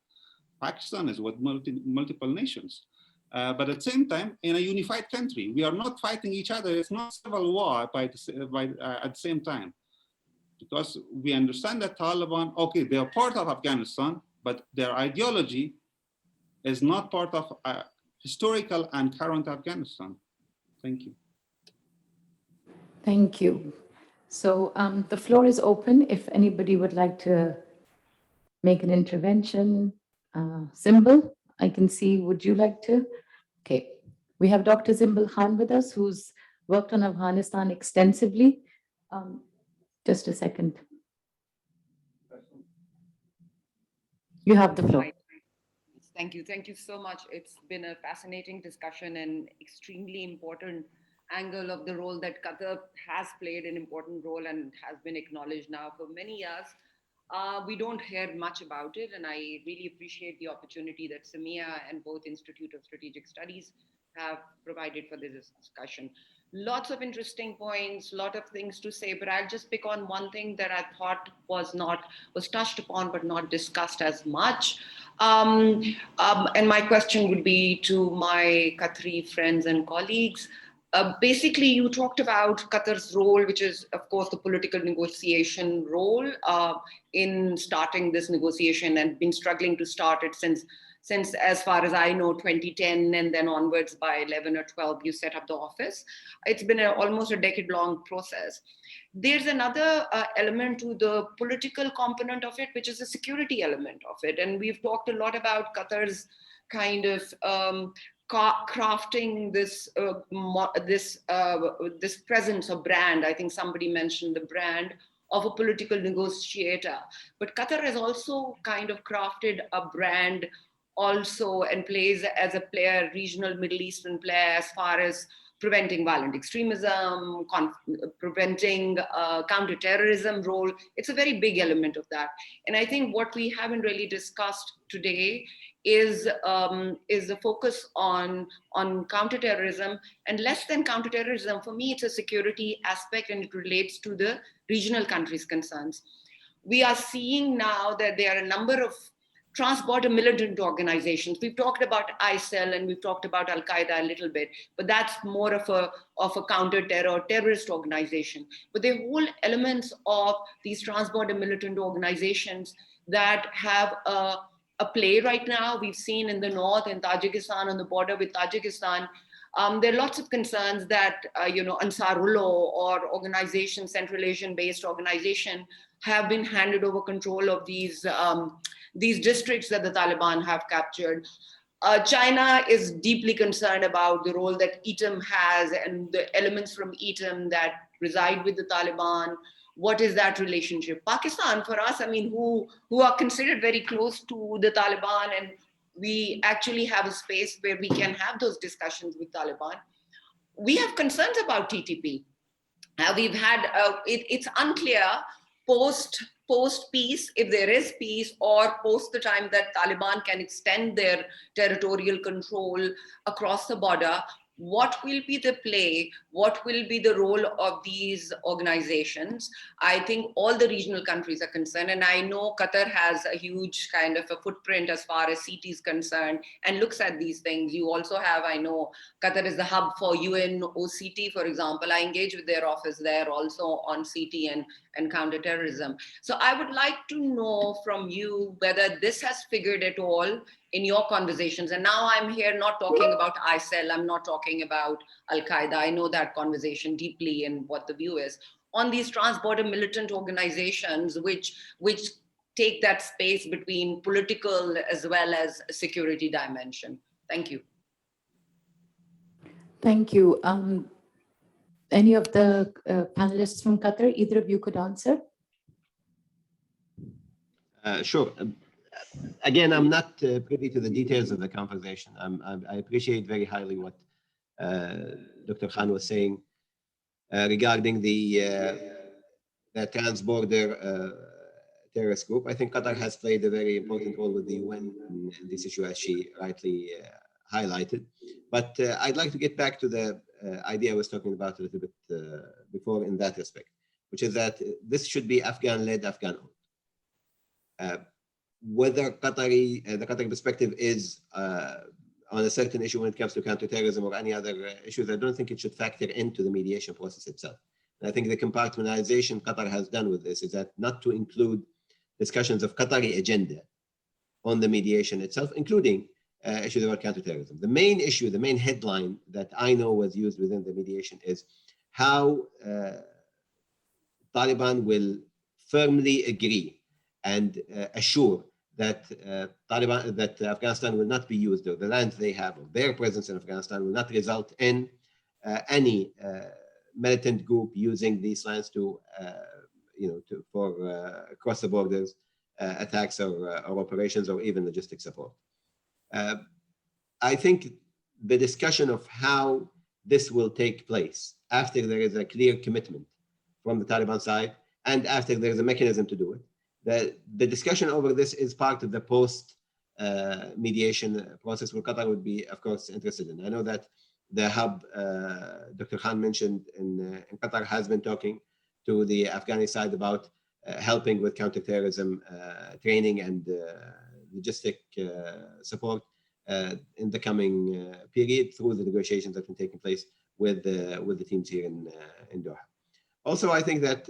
Pakistan is with multiple nations. But at the same time, in a unified country, we are not fighting each other. It's not civil war at the same time. Because we understand that Taliban, okay, they are part of Afghanistan, but their ideology is not part of historical and current Afghanistan. Thank you. Thank you. So the floor is open if anybody would like to make an intervention. Zimbal, I can see, would you like to? Okay, we have Dr. Zimbal Khan with us, who's worked on Afghanistan extensively. Just a second. You have the floor. Thank you. Thank you so much. It's been a fascinating discussion and extremely important angle of the role that Qatar has played an important role and has been acknowledged now for many years. We don't hear much about it, and I really appreciate the opportunity that Samia and both Institute of Strategic Studies have provided for this discussion. Lots of interesting points, lot of things to say, but I'll just pick on one thing that I thought was touched upon but not discussed as much. And my question would be to my Qatari friends and colleagues. Basically, you talked about Qatar's role, which is, of course, the political negotiation role in starting this negotiation, and been struggling to start it since, as far as I know, 2010, and then onwards by 11 or 12, you set up the office. It's been almost a decade-long process. There's another element to the political component of it, which is the security element of it. And we've talked a lot about Qatar's kind of crafting this presence or brand. I think somebody mentioned the brand of a political negotiator, but Qatar has also kind of crafted a brand also and plays as a player, regional Middle Eastern player, as far as preventing violent extremism, preventing counterterrorism role. It's a very big element of that. And I think what we haven't really discussed today is the focus on counterterrorism, and less than counterterrorism. For me, it's a security aspect, and it relates to the regional countries' concerns. We are seeing now that there are a number of trans-border militant organizations. We've talked about ISIL and we've talked about Al-Qaeda a little bit, but that's more of a counter-terror, terrorist organization. But there are whole elements of these trans-border militant organizations that have a play right now. We've seen in the north, in Tajikistan, on the border with Tajikistan, there are lots of concerns that, Ansarullah or organizations, Central Asian-based organization, have been handed over control of these districts that the Taliban have captured. China is deeply concerned about the role that EATM has and the elements from EATM that reside with the Taliban. What is that relationship? Pakistan, for us, who are considered very close to the Taliban, and we actually have a space where we can have those discussions with Taliban. We have concerns about TTP. We've had, it's unclear post-peace, if there is peace, or post the time that Taliban can extend their territorial control across the border, what will be the play? What will be the role of these organizations? I think all the regional countries are concerned, and I know Qatar has a huge kind of a footprint as far as CT is concerned and looks at these things. You also have, I know, Qatar is the hub for UNOCT, for example. I engage with their office there also on CT and counterterrorism. So I would like to know from you whether this has figured at all in your conversations. And now I'm here not talking about ISIL, I'm not talking about Al-Qaeda. I know that conversation deeply and what the view is on these trans-border militant organizations, which take that space between political as well as security dimension. Thank you. Thank you. Any of the panelists from Qatar, either of you could answer? Sure. Again, I'm not privy to the details of the conversation. I appreciate very highly what Dr. Khan was saying regarding the trans-border terrorist group. I think Qatar has played a very important role with the UN in this issue, as she rightly highlighted. But I'd like to get back to the idea I was talking about a little bit before in that respect, which is that this should be Afghan-led, Afghan-owned. Whether the Qatari perspective is on a certain issue when it comes to counterterrorism or any other issues, I don't think it should factor into the mediation process itself. And I think the compartmentalization Qatar has done with this is that not to include discussions of Qatari agenda on the mediation itself, including issues about counterterrorism. The main issue, the main headline that I know was used within the mediation is how Taliban will firmly agree and assure that Afghanistan will not be used, or the lands they have, or their presence in Afghanistan will not result in any militant group using these lands to cross the borders attacks or operations or even logistic support. I think the discussion of how this will take place after there is a clear commitment from the Taliban side and after there is a mechanism to do it, the discussion over this is part of the post-mediation process where Qatar would be, of course, interested in. I know that the hub Dr. Khan mentioned in Qatar has been talking to the Afghani side about helping with counterterrorism training and logistic support in the coming period through the negotiations that have been taking place with the teams here in Doha. Also, I think that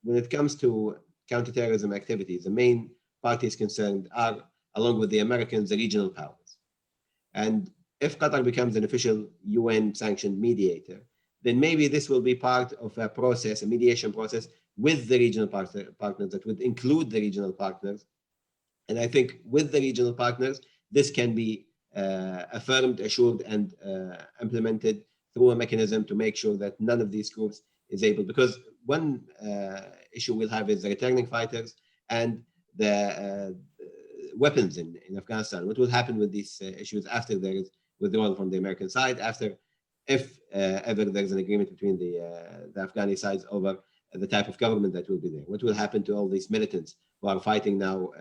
when it comes to counterterrorism activities, the main parties concerned are, along with the Americans, the regional powers. And if Qatar becomes an official UN-sanctioned mediator, then maybe this will be part of a process, a mediation process with the regional partners that would include the regional partners. And I think with the regional partners, this can be affirmed, assured, and implemented through a mechanism to make sure that none of these groups is able, because one issue we'll have is the returning fighters and the weapons in Afghanistan. What will happen with these issues after there is withdrawal from the American side, after if ever there's an agreement between the Afghani sides over the type of government that will be there. What will happen to all these militants who are fighting now,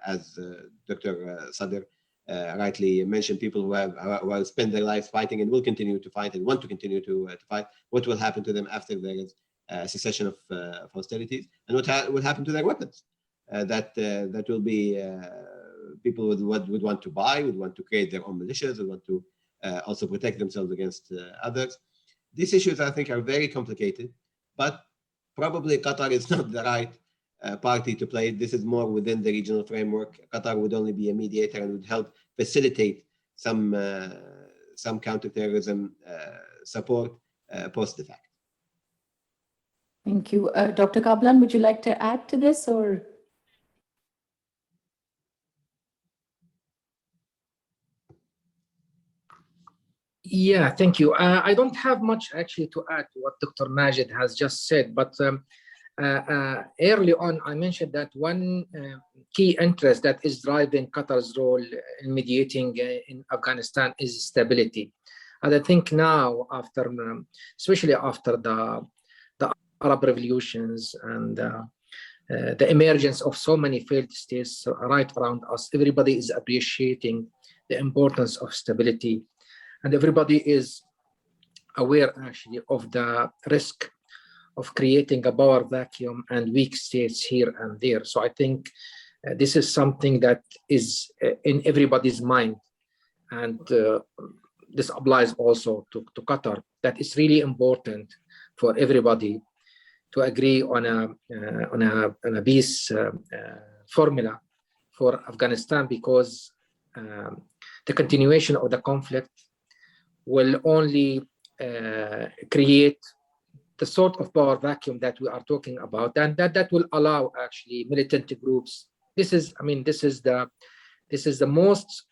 as Dr. Sadr rightly mentioned, people who have spent their lives fighting and will continue to fight and want to continue to fight. What will happen to them after there is a cessation of hostilities, and what will happen to their weapons? That will be people would want to buy, would want to create their own militias, would want to also protect themselves against others. These issues, I think, are very complicated, but probably Qatar is not the right party to play. This is more within the regional framework. Qatar would only be a mediator and would help facilitate some counterterrorism support post the fact. Thank you. Dr. Kaplan, would you like to add to this, or? Yeah, thank you. I don't have much actually to add to what Dr. Majid has just said, but early on, I mentioned that one key interest that is driving Qatar's role in mediating in Afghanistan is stability. And I think now, after, especially after the Arab revolutions and the emergence of so many failed states right around us, everybody is appreciating the importance of stability. And everybody is aware actually of the risk of creating a power vacuum and weak states here and there. So I think this is something that is in everybody's mind. And this applies also to Qatar, that it's really important for everybody to agree on a peace formula for Afghanistan, because the continuation of the conflict will only create the sort of power vacuum that we are talking about, and that will allow actually militant groups. This is the most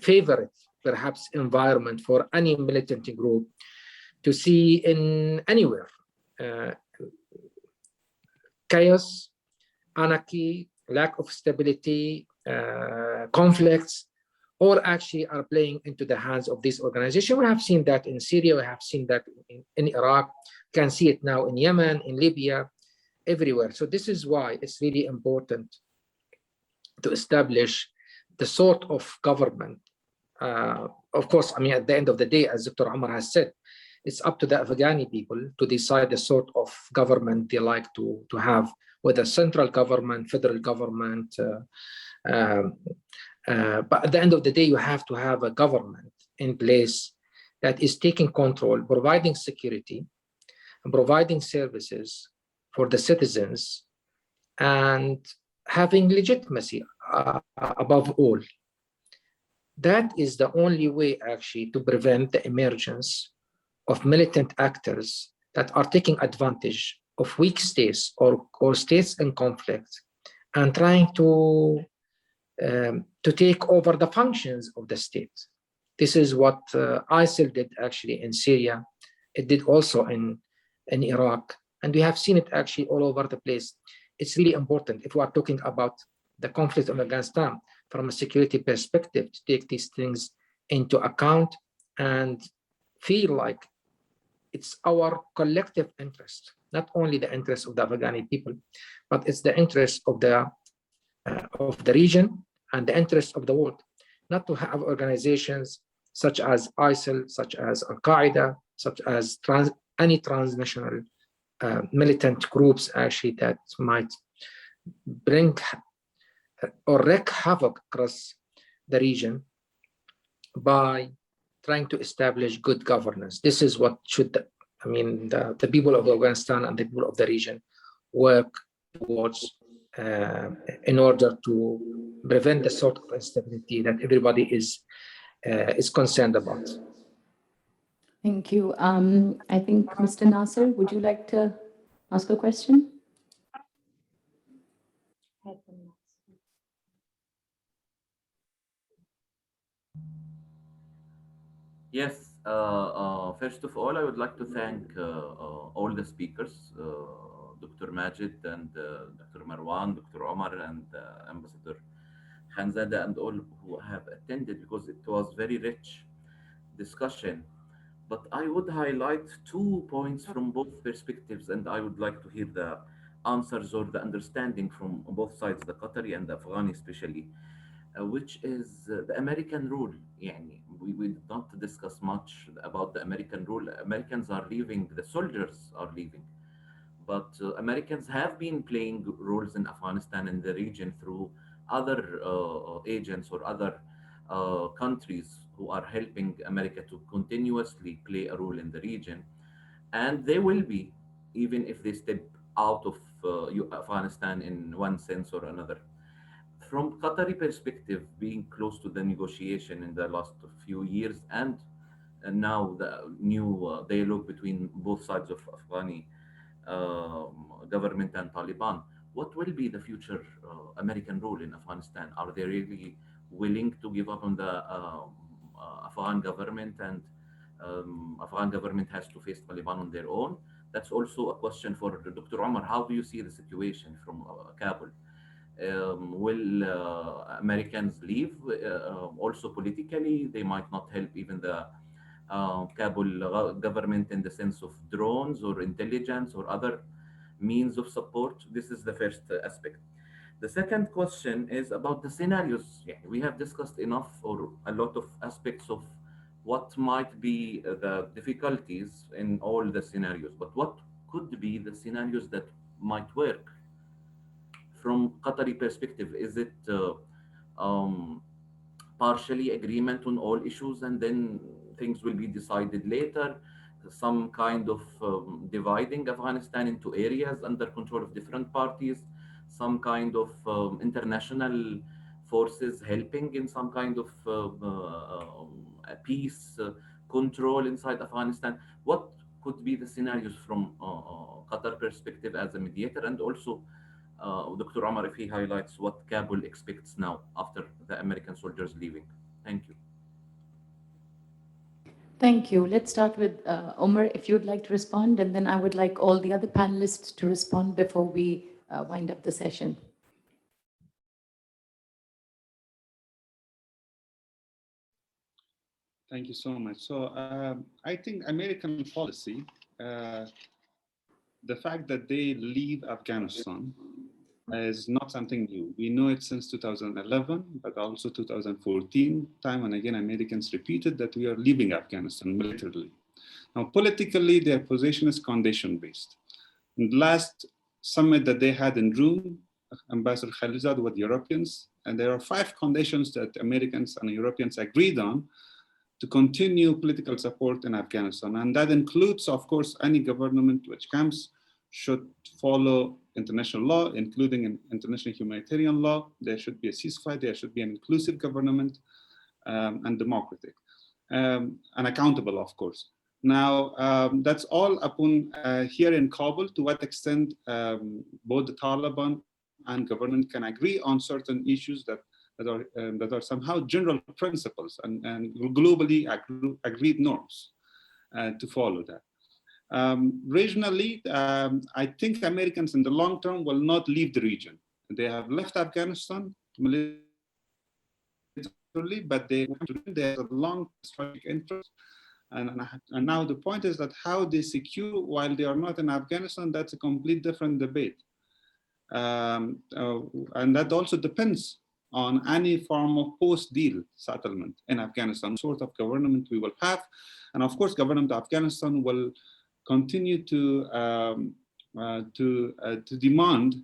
favorite, perhaps, environment for any militant group to see in anywhere. Chaos, anarchy, lack of stability, conflicts, all actually are playing into the hands of this organization. We have seen that in Syria, we have seen that in Iraq, can see it now in Yemen, in Libya, everywhere. So this is why it's really important to establish the sort of government. Of course, I mean, at the end of the day, as Dr. Omar has said, it's up to the Afghani people to decide the sort of government they like to have, whether central government, federal government, but at the end of the day, you have to have a government in place that is taking control, providing security, and providing services for the citizens, and having legitimacy above all. That is the only way actually to prevent the emergence of militant actors that are taking advantage of weak states or states in conflict and trying to take over the functions of the state. This is what ISIL did actually in Syria. It did also in Iraq. And we have seen it actually all over the place. It's really important, if we are talking about the conflict in Afghanistan from a security perspective, to take these things into account and feel like it's our collective interest, not only the interest of the Afghani people, but it's the interest of the region and the interest of the world, not to have organizations such as ISIL, such as Al-Qaeda, such as any transnational militant groups actually that might bring or wreak havoc across the region by trying to establish good governance. This is what should, the people of Afghanistan and the people of the region work towards in order to prevent the sort of instability that everybody is concerned about. Thank you. I think Mr. Nasser, would you like to ask a question? Yes, first of all, I would like to thank all the speakers, Dr. Majid and Dr. Marwan, Dr. Omar, and Ambassador Khanzada, and all who have attended, because it was very rich discussion. But I would highlight 2 points from both perspectives, and I would like to hear the answers or the understanding from both sides, the Qatari and the Afghani especially, which is the American rule. يعني, we did not discuss much about the American rule. Americans are leaving, the soldiers are leaving. But Americans have been playing roles in Afghanistan and the region through other agents or other countries who are helping America to continuously play a role in the region. And they will be, even if they step out of Afghanistan in one sense or another. From Qatari perspective, being close to the negotiation in the last few years and now the new dialogue between both sides of Afghani government and Taliban. What will be the future American role in Afghanistan? Are they really willing to give up on the Afghan government, and Afghan government has to face Taliban on their own? That's also a question for Dr. Omar. How do you see the situation from Kabul? Will Americans leave? Also politically, they might not help even the Kabul government in the sense of drones or intelligence or other means of support. This is the first aspect. The second question is about the scenarios. Yeah, we have discussed enough or a lot of aspects of what might be the difficulties in all the scenarios, but what could be the scenarios that might work from Qatari perspective? Is it um, partially agreement on all issues and then things will be decided later, some kind of dividing Afghanistan into areas under control of different parties, some kind of international forces helping in some kind of peace control inside Afghanistan? What could be the scenarios from Qatar perspective as a mediator, and also Dr. Omar, if he highlights what Kabul expects now after the American soldiers leaving? Thank you. Thank you. Let's start with Omar, if you'd like to respond, and then I would like all the other panelists to respond before we wind up the session. Thank you so much. So I think American policy, the fact that they leave Afghanistan is not something new. We know it since 2011, but also 2014. Time and again, Americans repeated that we are leaving Afghanistan militarily. Now, politically, their position is condition-based. In the last summit that they had in June, Ambassador Khalilzad with Europeans, and there are 5 conditions that Americans and Europeans agreed on to continue political support in Afghanistan. And that includes, of course, any government which comes should follow international law, including international humanitarian law. There should be a ceasefire, there should be an inclusive government and democratic and accountable, of course. Now, that's all upon here in Kabul, to what extent both the Taliban and government can agree on certain issues that are somehow general principles and globally agreed norms to follow that. Regionally, I think Americans in the long term will not leave the region. They have left Afghanistan militarily, but they have a long strategic interest. And now the point is that how they secure while they are not in Afghanistan, that's a complete different debate. And that also depends on any form of post-deal settlement in Afghanistan, sort of government we will have. And of course, government of Afghanistan will continue to demand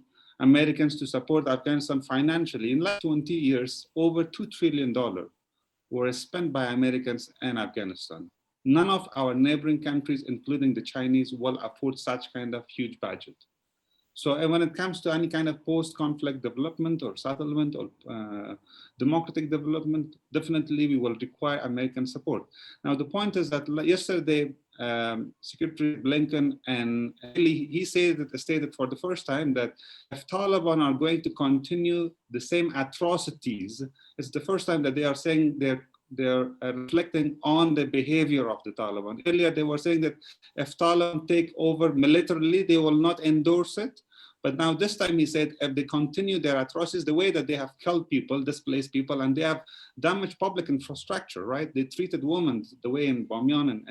Americans to support Afghanistan financially. In the last 20 years, over $2 trillion were spent by Americans in Afghanistan. None of our neighboring countries, including the Chinese, will afford such kind of huge budget. So when it comes to any kind of post-conflict development or settlement or democratic development, definitely we will require American support. Now, the point is that yesterday, Secretary Blinken, and he stated for the first time that if Taliban are going to continue the same atrocities, it's the first time that they are saying they're reflecting on the behavior of the Taliban. Earlier, they were saying that if Taliban take over militarily, they will not endorse it, But now this time he said, if they continue their atrocities, the way that they have killed people, displaced people, and they have damaged public infrastructure, right? They treated women the way in Bamyan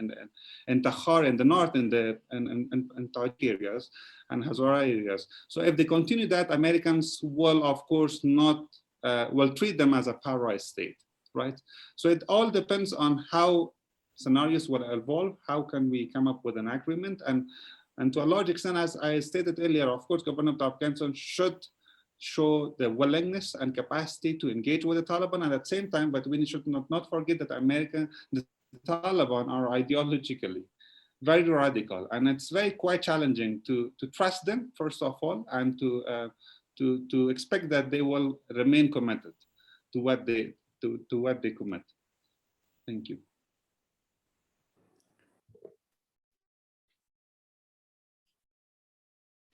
and Takhar in the north and Tajik areas and Hazara areas. So if they continue that, Americans will, of course, not, will treat them as a paradise state, right? So it all depends on how scenarios will evolve. How can we come up with an agreement? And to a large extent, as I stated earlier, of course, government of Afghanistan should show the willingness and capacity to engage with the Taliban. And at the same time, but we should not forget that the Taliban are ideologically very radical, and it's very quite challenging to trust them, first of all, and to expect that they will remain committed to what they commit. Thank you.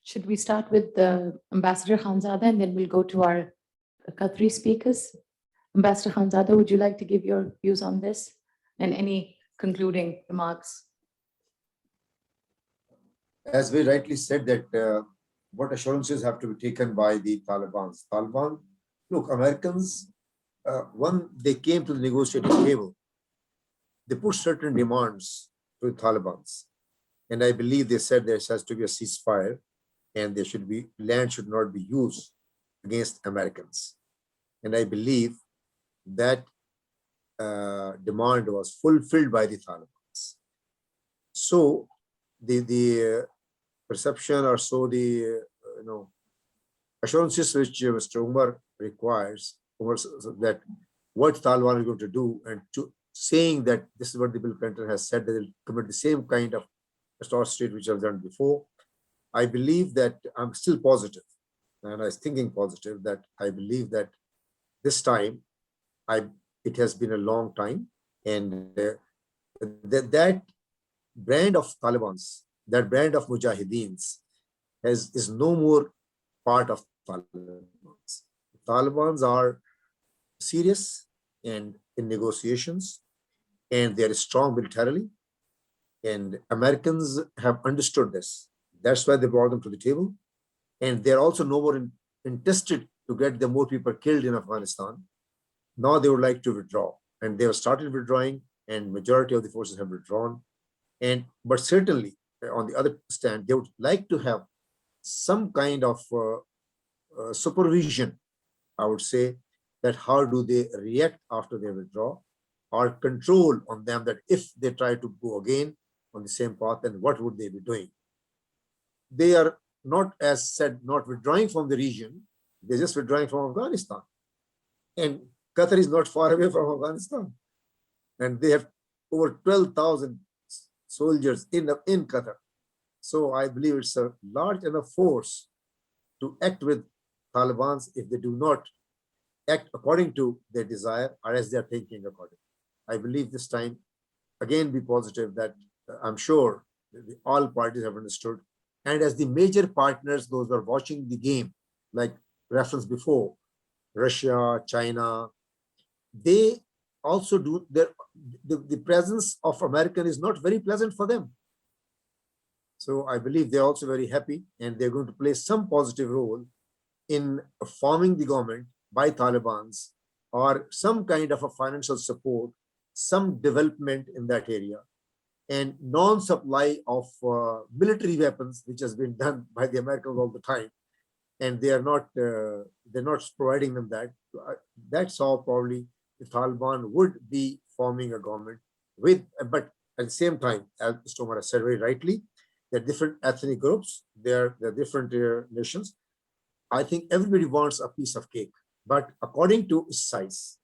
Should we start with Ambassador Khanzada, and then we'll go to our Qatari speakers? Ambassador Khanzada, would you like to give your views on this and any concluding remarks? As we rightly said that what assurances have to be taken by the Taliban. Look, Americans, when they came to the negotiating table, they put certain demands to the Taliban. And I believe they said there has to be a ceasefire and there should be, land should not be used against Americans. And I believe that demand was fulfilled by the Taliban. So the perception or so the assurances which Mr. Umar requires, that what Taliban is going to do, and to saying that this is what the Bill Clinton has said, that they'll commit the same kind of atrocity which I've done before. I believe that I'm still positive, and I was thinking positive, that I believe that this time it has been a long time, and that brand of Taliban's, that brand of Mujahideens is no more part of Taliban's. Taliban's are serious and in negotiations, and they are strong militarily, and Americans have understood this. That's why they brought them to the table, and they're also no more interested to get the more people killed in Afghanistan. Now they would like to withdraw, and they have started withdrawing, and majority of the forces have withdrawn. But certainly, on the other stand, they would like to have some kind of supervision, I would say, that how do they react after they withdraw, or control on them, that if they try to go again on the same path, then what would they be doing? They are not, as said, not withdrawing from the region, they're just withdrawing from Afghanistan. And Qatar is not far away from Afghanistan. And they have over 12,000 soldiers in Qatar. So I believe it's a large enough force to act with Taliban if they do not act according to their desire or as they are thinking according. I believe this time, again, be positive that I'm sure that all parties have understood. And as the major partners, those who are watching the game, like reference before, Russia, China, they also do, the presence of American is not very pleasant for them. So I believe they're also very happy, and they're going to play some positive role in forming the government by Taliban's, or some kind of a financial support, some development in that area, and non-supply of military weapons, which has been done by the Americans all the time, and they're not providing them that. That's how probably the Taliban would be forming a government with, but at the same time, as Mr. Omar has said very rightly, there are different ethnic groups, there are different nations. I think everybody wants a piece of cake, but according to its size.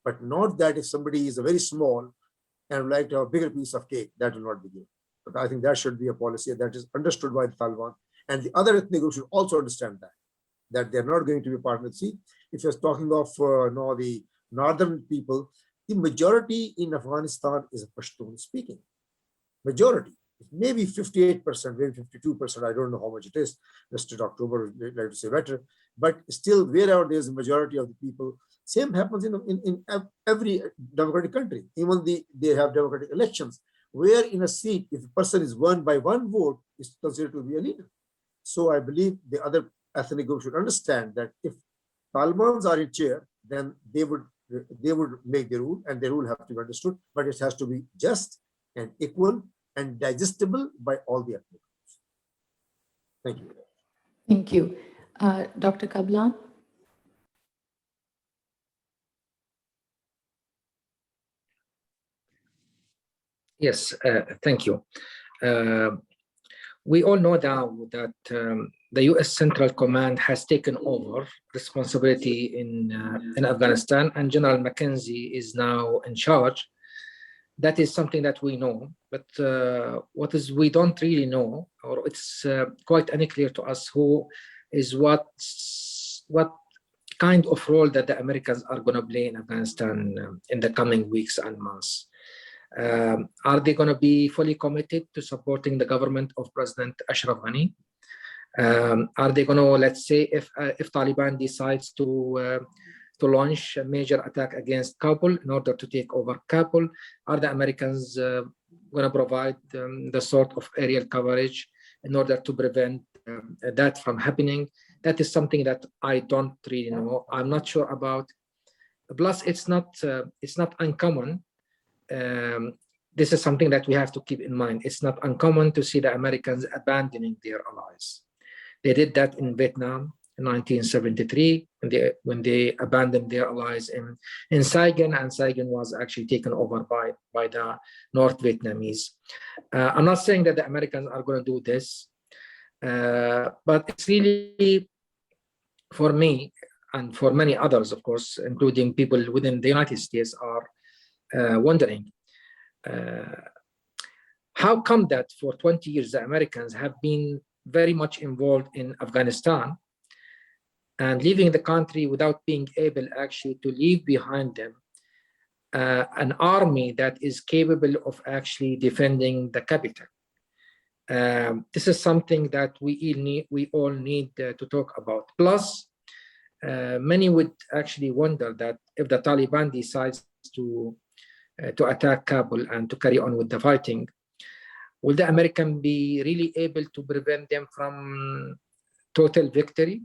But not that if somebody is a very small and would like to have a bigger piece of cake, that will not be given. But I think that should be a policy that is understood by the Taliban. And the other ethnic groups should also understand that they're not going to be part of it. See, if you're talking of the northern people, the majority in Afghanistan is Pashtun speaking. Majority, maybe 58%, maybe 52%, I don't know how much it is. Mr. Dr. Umar would like to say better. But still, wherever there's a majority of the people, same happens in every democratic country. Even they have democratic elections, where in a seat, if a person is won by one vote, is considered to be a leader. So I believe the other ethnic groups should understand that if Talibans are in chair, then they would make the rule, and the rule have to be understood, but it has to be just and equal and digestible by all the ethnic groups. Thank you. Thank you. Dr. Kablan? Yes, thank you. We all know now that the U.S. Central Command has taken over responsibility in Afghanistan, and General McKenzie is now in charge. That is something that we know, but we don't really know, or it's quite unclear to us what kind of role that the Americans are going to play in Afghanistan in the coming weeks and months. Are they going to be fully committed to supporting the government of President Ashraf Ghani? Are they going to, let's say, if Taliban decides to launch a major attack against Kabul in order to take over Kabul, are the Americans going to provide the sort of aerial coverage in order to prevent that from happening? That is something that I don't really know. I'm not sure about. Plus, it's not uncommon. This is something that we have to keep in mind. It's not uncommon to see the Americans abandoning their allies. They did that in Vietnam in 1973 when they abandoned their allies in Saigon, and Saigon was actually taken over by the North Vietnamese. I'm not saying that the Americans are going to do this, but it's really, for me and for many others, of course, including people within the United States, are wondering how come that for 20 years the Americans have been very much involved in Afghanistan and leaving the country without being able actually to leave behind them an army that is capable of actually defending the capital. This is something that we all need to talk about. Plus, many would actually wonder that if the Taliban decides to attack Kabul and to carry on with the fighting, will the American be really able to prevent them from total victory?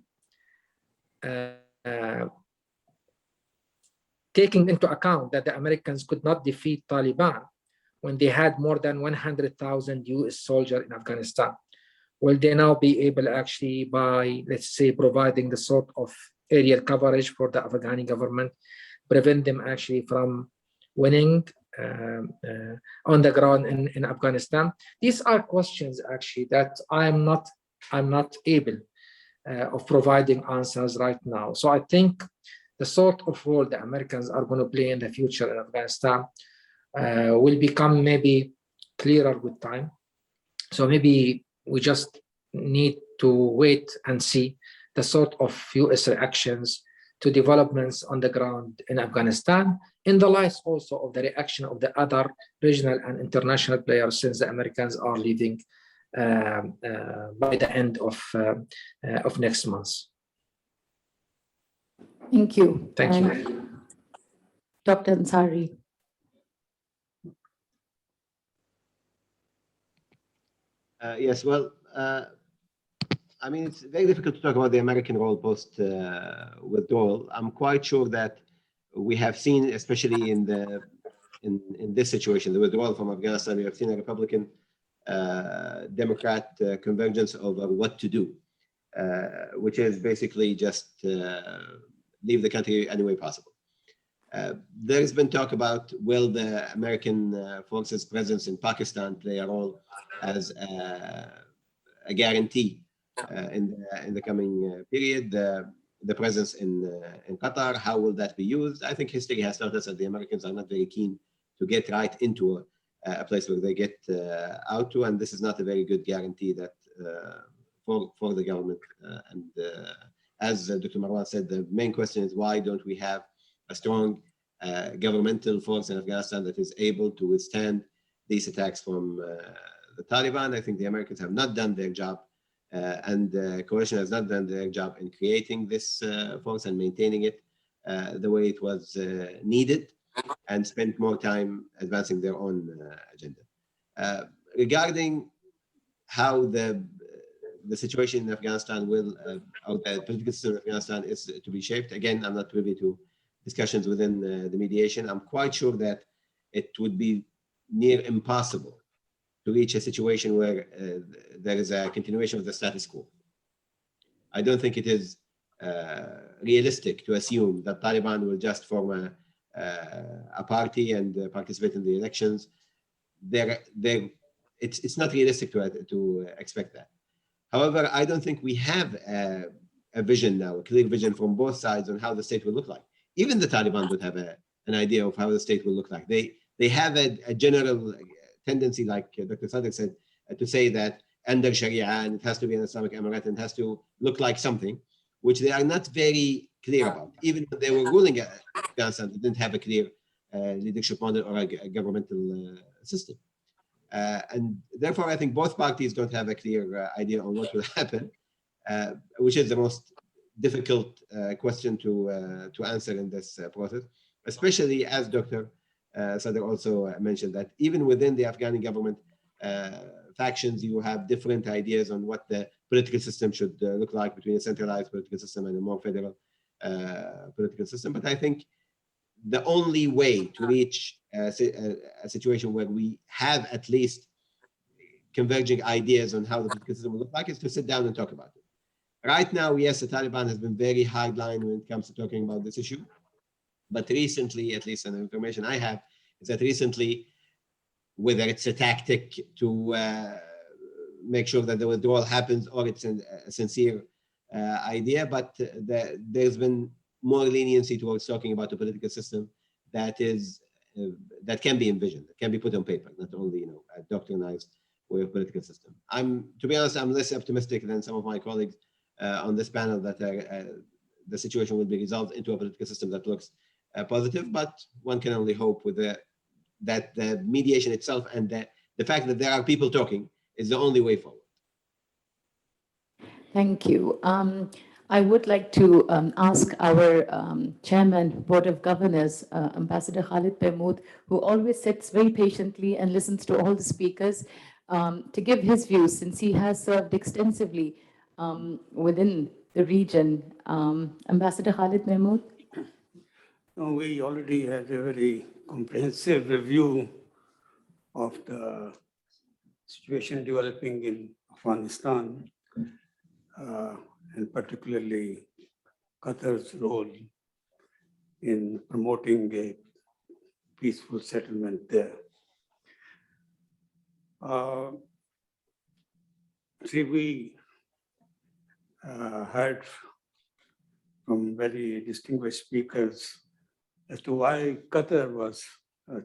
Taking into account that the Americans could not defeat Taliban when they had more than 100,000 US soldiers in Afghanistan, will they now be able actually by, let's say, providing the sort of aerial coverage for the Afghani government, prevent them actually from winning on the ground in Afghanistan? These are questions actually that I'm not able of providing answers right now. So I think the sort of role the Americans are going to play in the future in Afghanistan will become maybe clearer with time. So maybe we just need to wait and see the sort of US reactions to developments on the ground in Afghanistan, in the light also of the reaction of the other regional and international players, since the Americans are leaving by the end of next month. Thank you. Thank you. Dr. Ansari. Yes, well, I mean, it's very difficult to talk about the American role post withdrawal. I'm quite sure that we have seen, especially in this situation, the withdrawal from Afghanistan, we have seen a Republican Democrat convergence over what to do, which is basically just leave the country any way possible. There's been talk about, will the American forces' presence in Pakistan play a role as a guarantee in the coming period? The presence in Qatar, how will that be used? I think history has taught us that the Americans are not very keen to get right into a place where they get out to, and this is not a very good guarantee that for the government. And as Dr. Marwan said, the main question is, why don't we have a strong governmental force in Afghanistan that is able to withstand these attacks from the Taliban? I think the Americans have not done their job, and the coalition has not done their job in creating this force and maintaining it the way it was needed, and spent more time advancing their own agenda. Regarding how the the situation in Afghanistan will, or the political system in Afghanistan is to be shaped. Again, I'm not privy to discussions within the mediation. I'm quite sure that it would be near impossible to reach a situation where there is a continuation of the status quo. I don't think it is realistic to assume that Taliban will just form a party and participate in the elections. It's not realistic to expect that. However, I don't think we have a vision now, a clear vision from both sides on how the state will look like. Even the Taliban would have an idea of how the state will look like. They have a general tendency, like Dr. Sadiq said, to say that under Sharia, and it has to be an Islamic Emirate, and it has to look like something, which they are not very clear about. Even when they were ruling Afghanistan, they didn't have a clear leadership model or a governmental system. And therefore, I think both parties don't have a clear idea on what will happen, which is the most difficult question to answer in this process, especially as Dr. Sadr also mentioned that even within the Afghani government factions, you have different ideas on what the political system should look like between a centralized political system and a more federal political system. But I think the only way to reach a situation where we have at least converging ideas on how the political system will look like is to sit down and talk about it. Right now, yes, the Taliban has been very hardline when it comes to talking about this issue. But recently, at least the information I have, is that recently, whether it's a tactic to make sure that the withdrawal happens or it's a sincere idea, but there's been more leniency towards talking about a political system that is that can be envisioned, that can be put on paper, not only a doctrinized way of political system. To be honest, I'm less optimistic than some of my colleagues on this panel that the situation will be resolved into a political system that looks positive, but one can only hope with that the mediation itself and the fact that there are people talking is the only way forward. Thank you. I would like to ask our Chairman, Board of Governors, Ambassador Khalid Mahmood, who always sits very patiently and listens to all the speakers, to give his views, since he has served extensively within the region. Ambassador Khalid Mahmood. We already had a very comprehensive review of the situation developing in Afghanistan, and particularly Qatar's role in promoting a peaceful settlement there. We heard from very distinguished speakers as to why Qatar was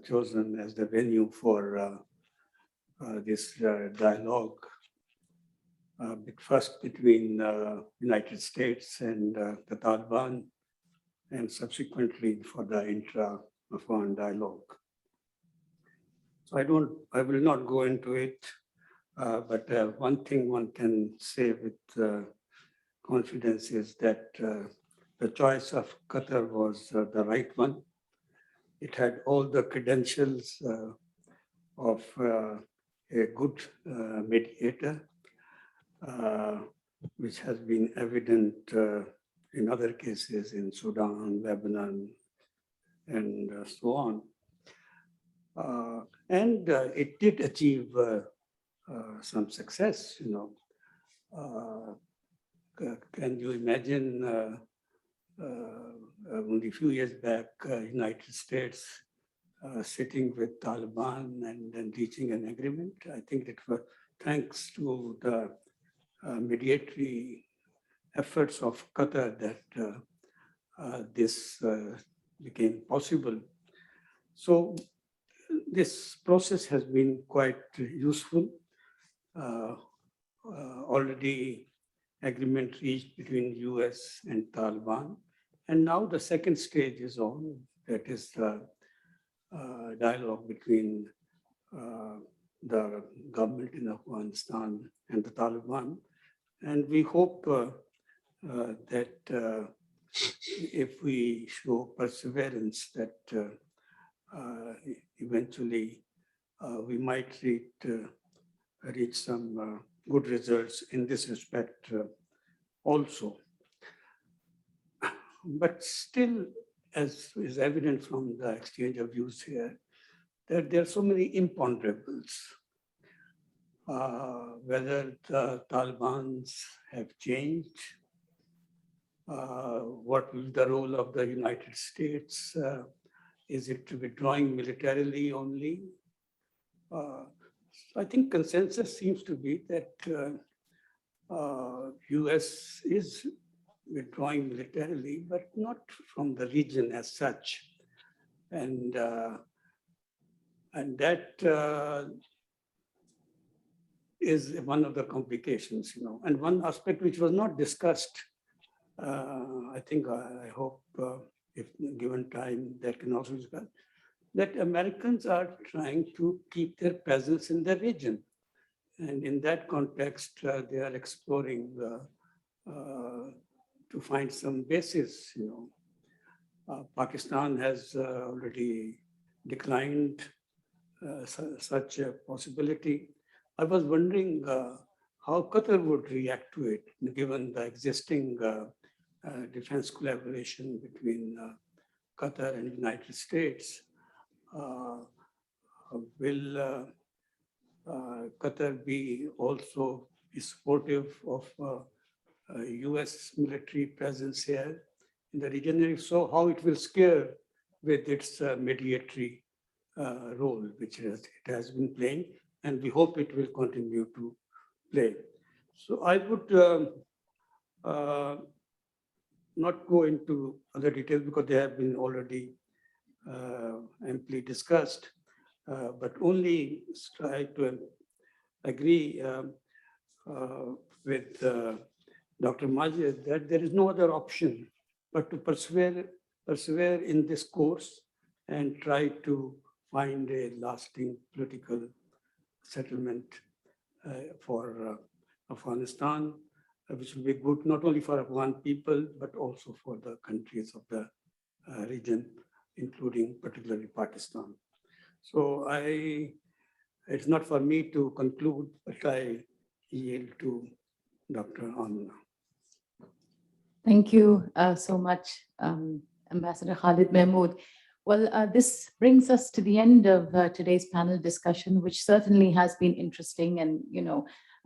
chosen as the venue for this dialogue, first between United States and the Taliban, and subsequently for the Intra-Afghan Dialogue. So I will not go into it, but one thing one can say with confidence is that the choice of Qatar was the right one. It had all the credentials of a good mediator, which has been evident in other cases in Sudan, Lebanon, and so on. And it did achieve some success, Can you imagine only a few years back, United States sitting with Taliban and then reaching an agreement? I think it was thanks to the mediatory efforts of Qatar that this became possible. So this process has been quite useful. Already agreement reached between US and Taliban. And now the second stage is on, that is the dialogue between the government in Afghanistan and the Taliban. And we hope that if we show perseverance, that eventually we might reach some good results in this respect also. But still, as is evident from the exchange of views here, that there are so many imponderables. Whether the Taliban have changed, what will the role of the United States? Is it withdrawing militarily only? I think consensus seems to be that US is withdrawing militarily, but not from the region as such. And that is one of the complications, And one aspect which was not discussed, I think, I hope if given time, that can also be discussed, that Americans are trying to keep their presence in the region. And in that context, they are exploring to find some basis, Pakistan has already declined such a possibility. I was wondering how Qatar would react to it, given the existing defense collaboration between Qatar and United States. Will Qatar be also supportive of US military presence here in the region? And if so, how it will scale with its mediatory role, which it has been playing, and we hope it will continue to play. So I would not go into other details because they have been already amply discussed, but only try to agree with Dr. Majid that there is no other option but to persevere in this course and try to find a lasting political settlement for Afghanistan, which will be good not only for Afghan people, but also for the countries of the region, including particularly Pakistan. So it's not for me to conclude, but I yield to Dr. Amna. Thank you so much, Ambassador Khalid Mahmood. Well, this brings us to the end of today's panel discussion, which certainly has been interesting. And,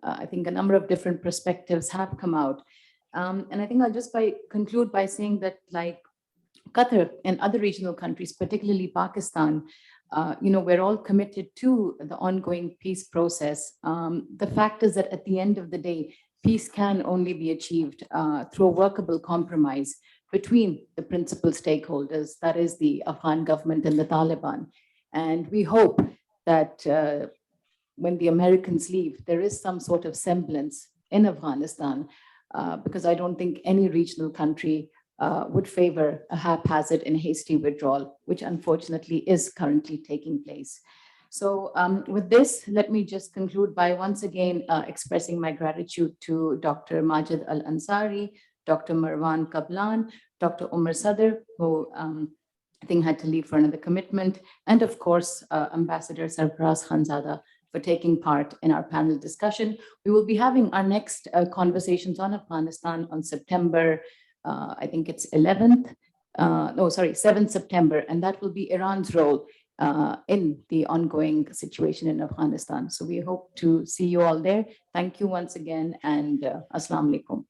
I think a number of different perspectives have come out. And I think I'll just conclude by saying that, like Qatar and other regional countries, particularly Pakistan, we're all committed to the ongoing peace process. The fact is that at the end of the day, peace can only be achieved through a workable compromise between the principal stakeholders, that is the Afghan government and the Taliban. And we hope that when the Americans leave, there is some sort of semblance in Afghanistan, because I don't think any regional country would favor a haphazard and hasty withdrawal, which unfortunately is currently taking place. So with this, let me just conclude by once again expressing my gratitude to Dr. Majid Al-Ansari, Dr. Marwan Kablan, Dr. Umar Sadr, who I think had to leave for another commitment, and of course, Ambassador Sarfaraz Khanzada for taking part in our panel discussion. We will be having our next conversations on Afghanistan on September, I think it's 7th September, and that will be Iran's role in the ongoing situation in Afghanistan. So we hope to see you all there. Thank you once again, and Assalamu alaikum.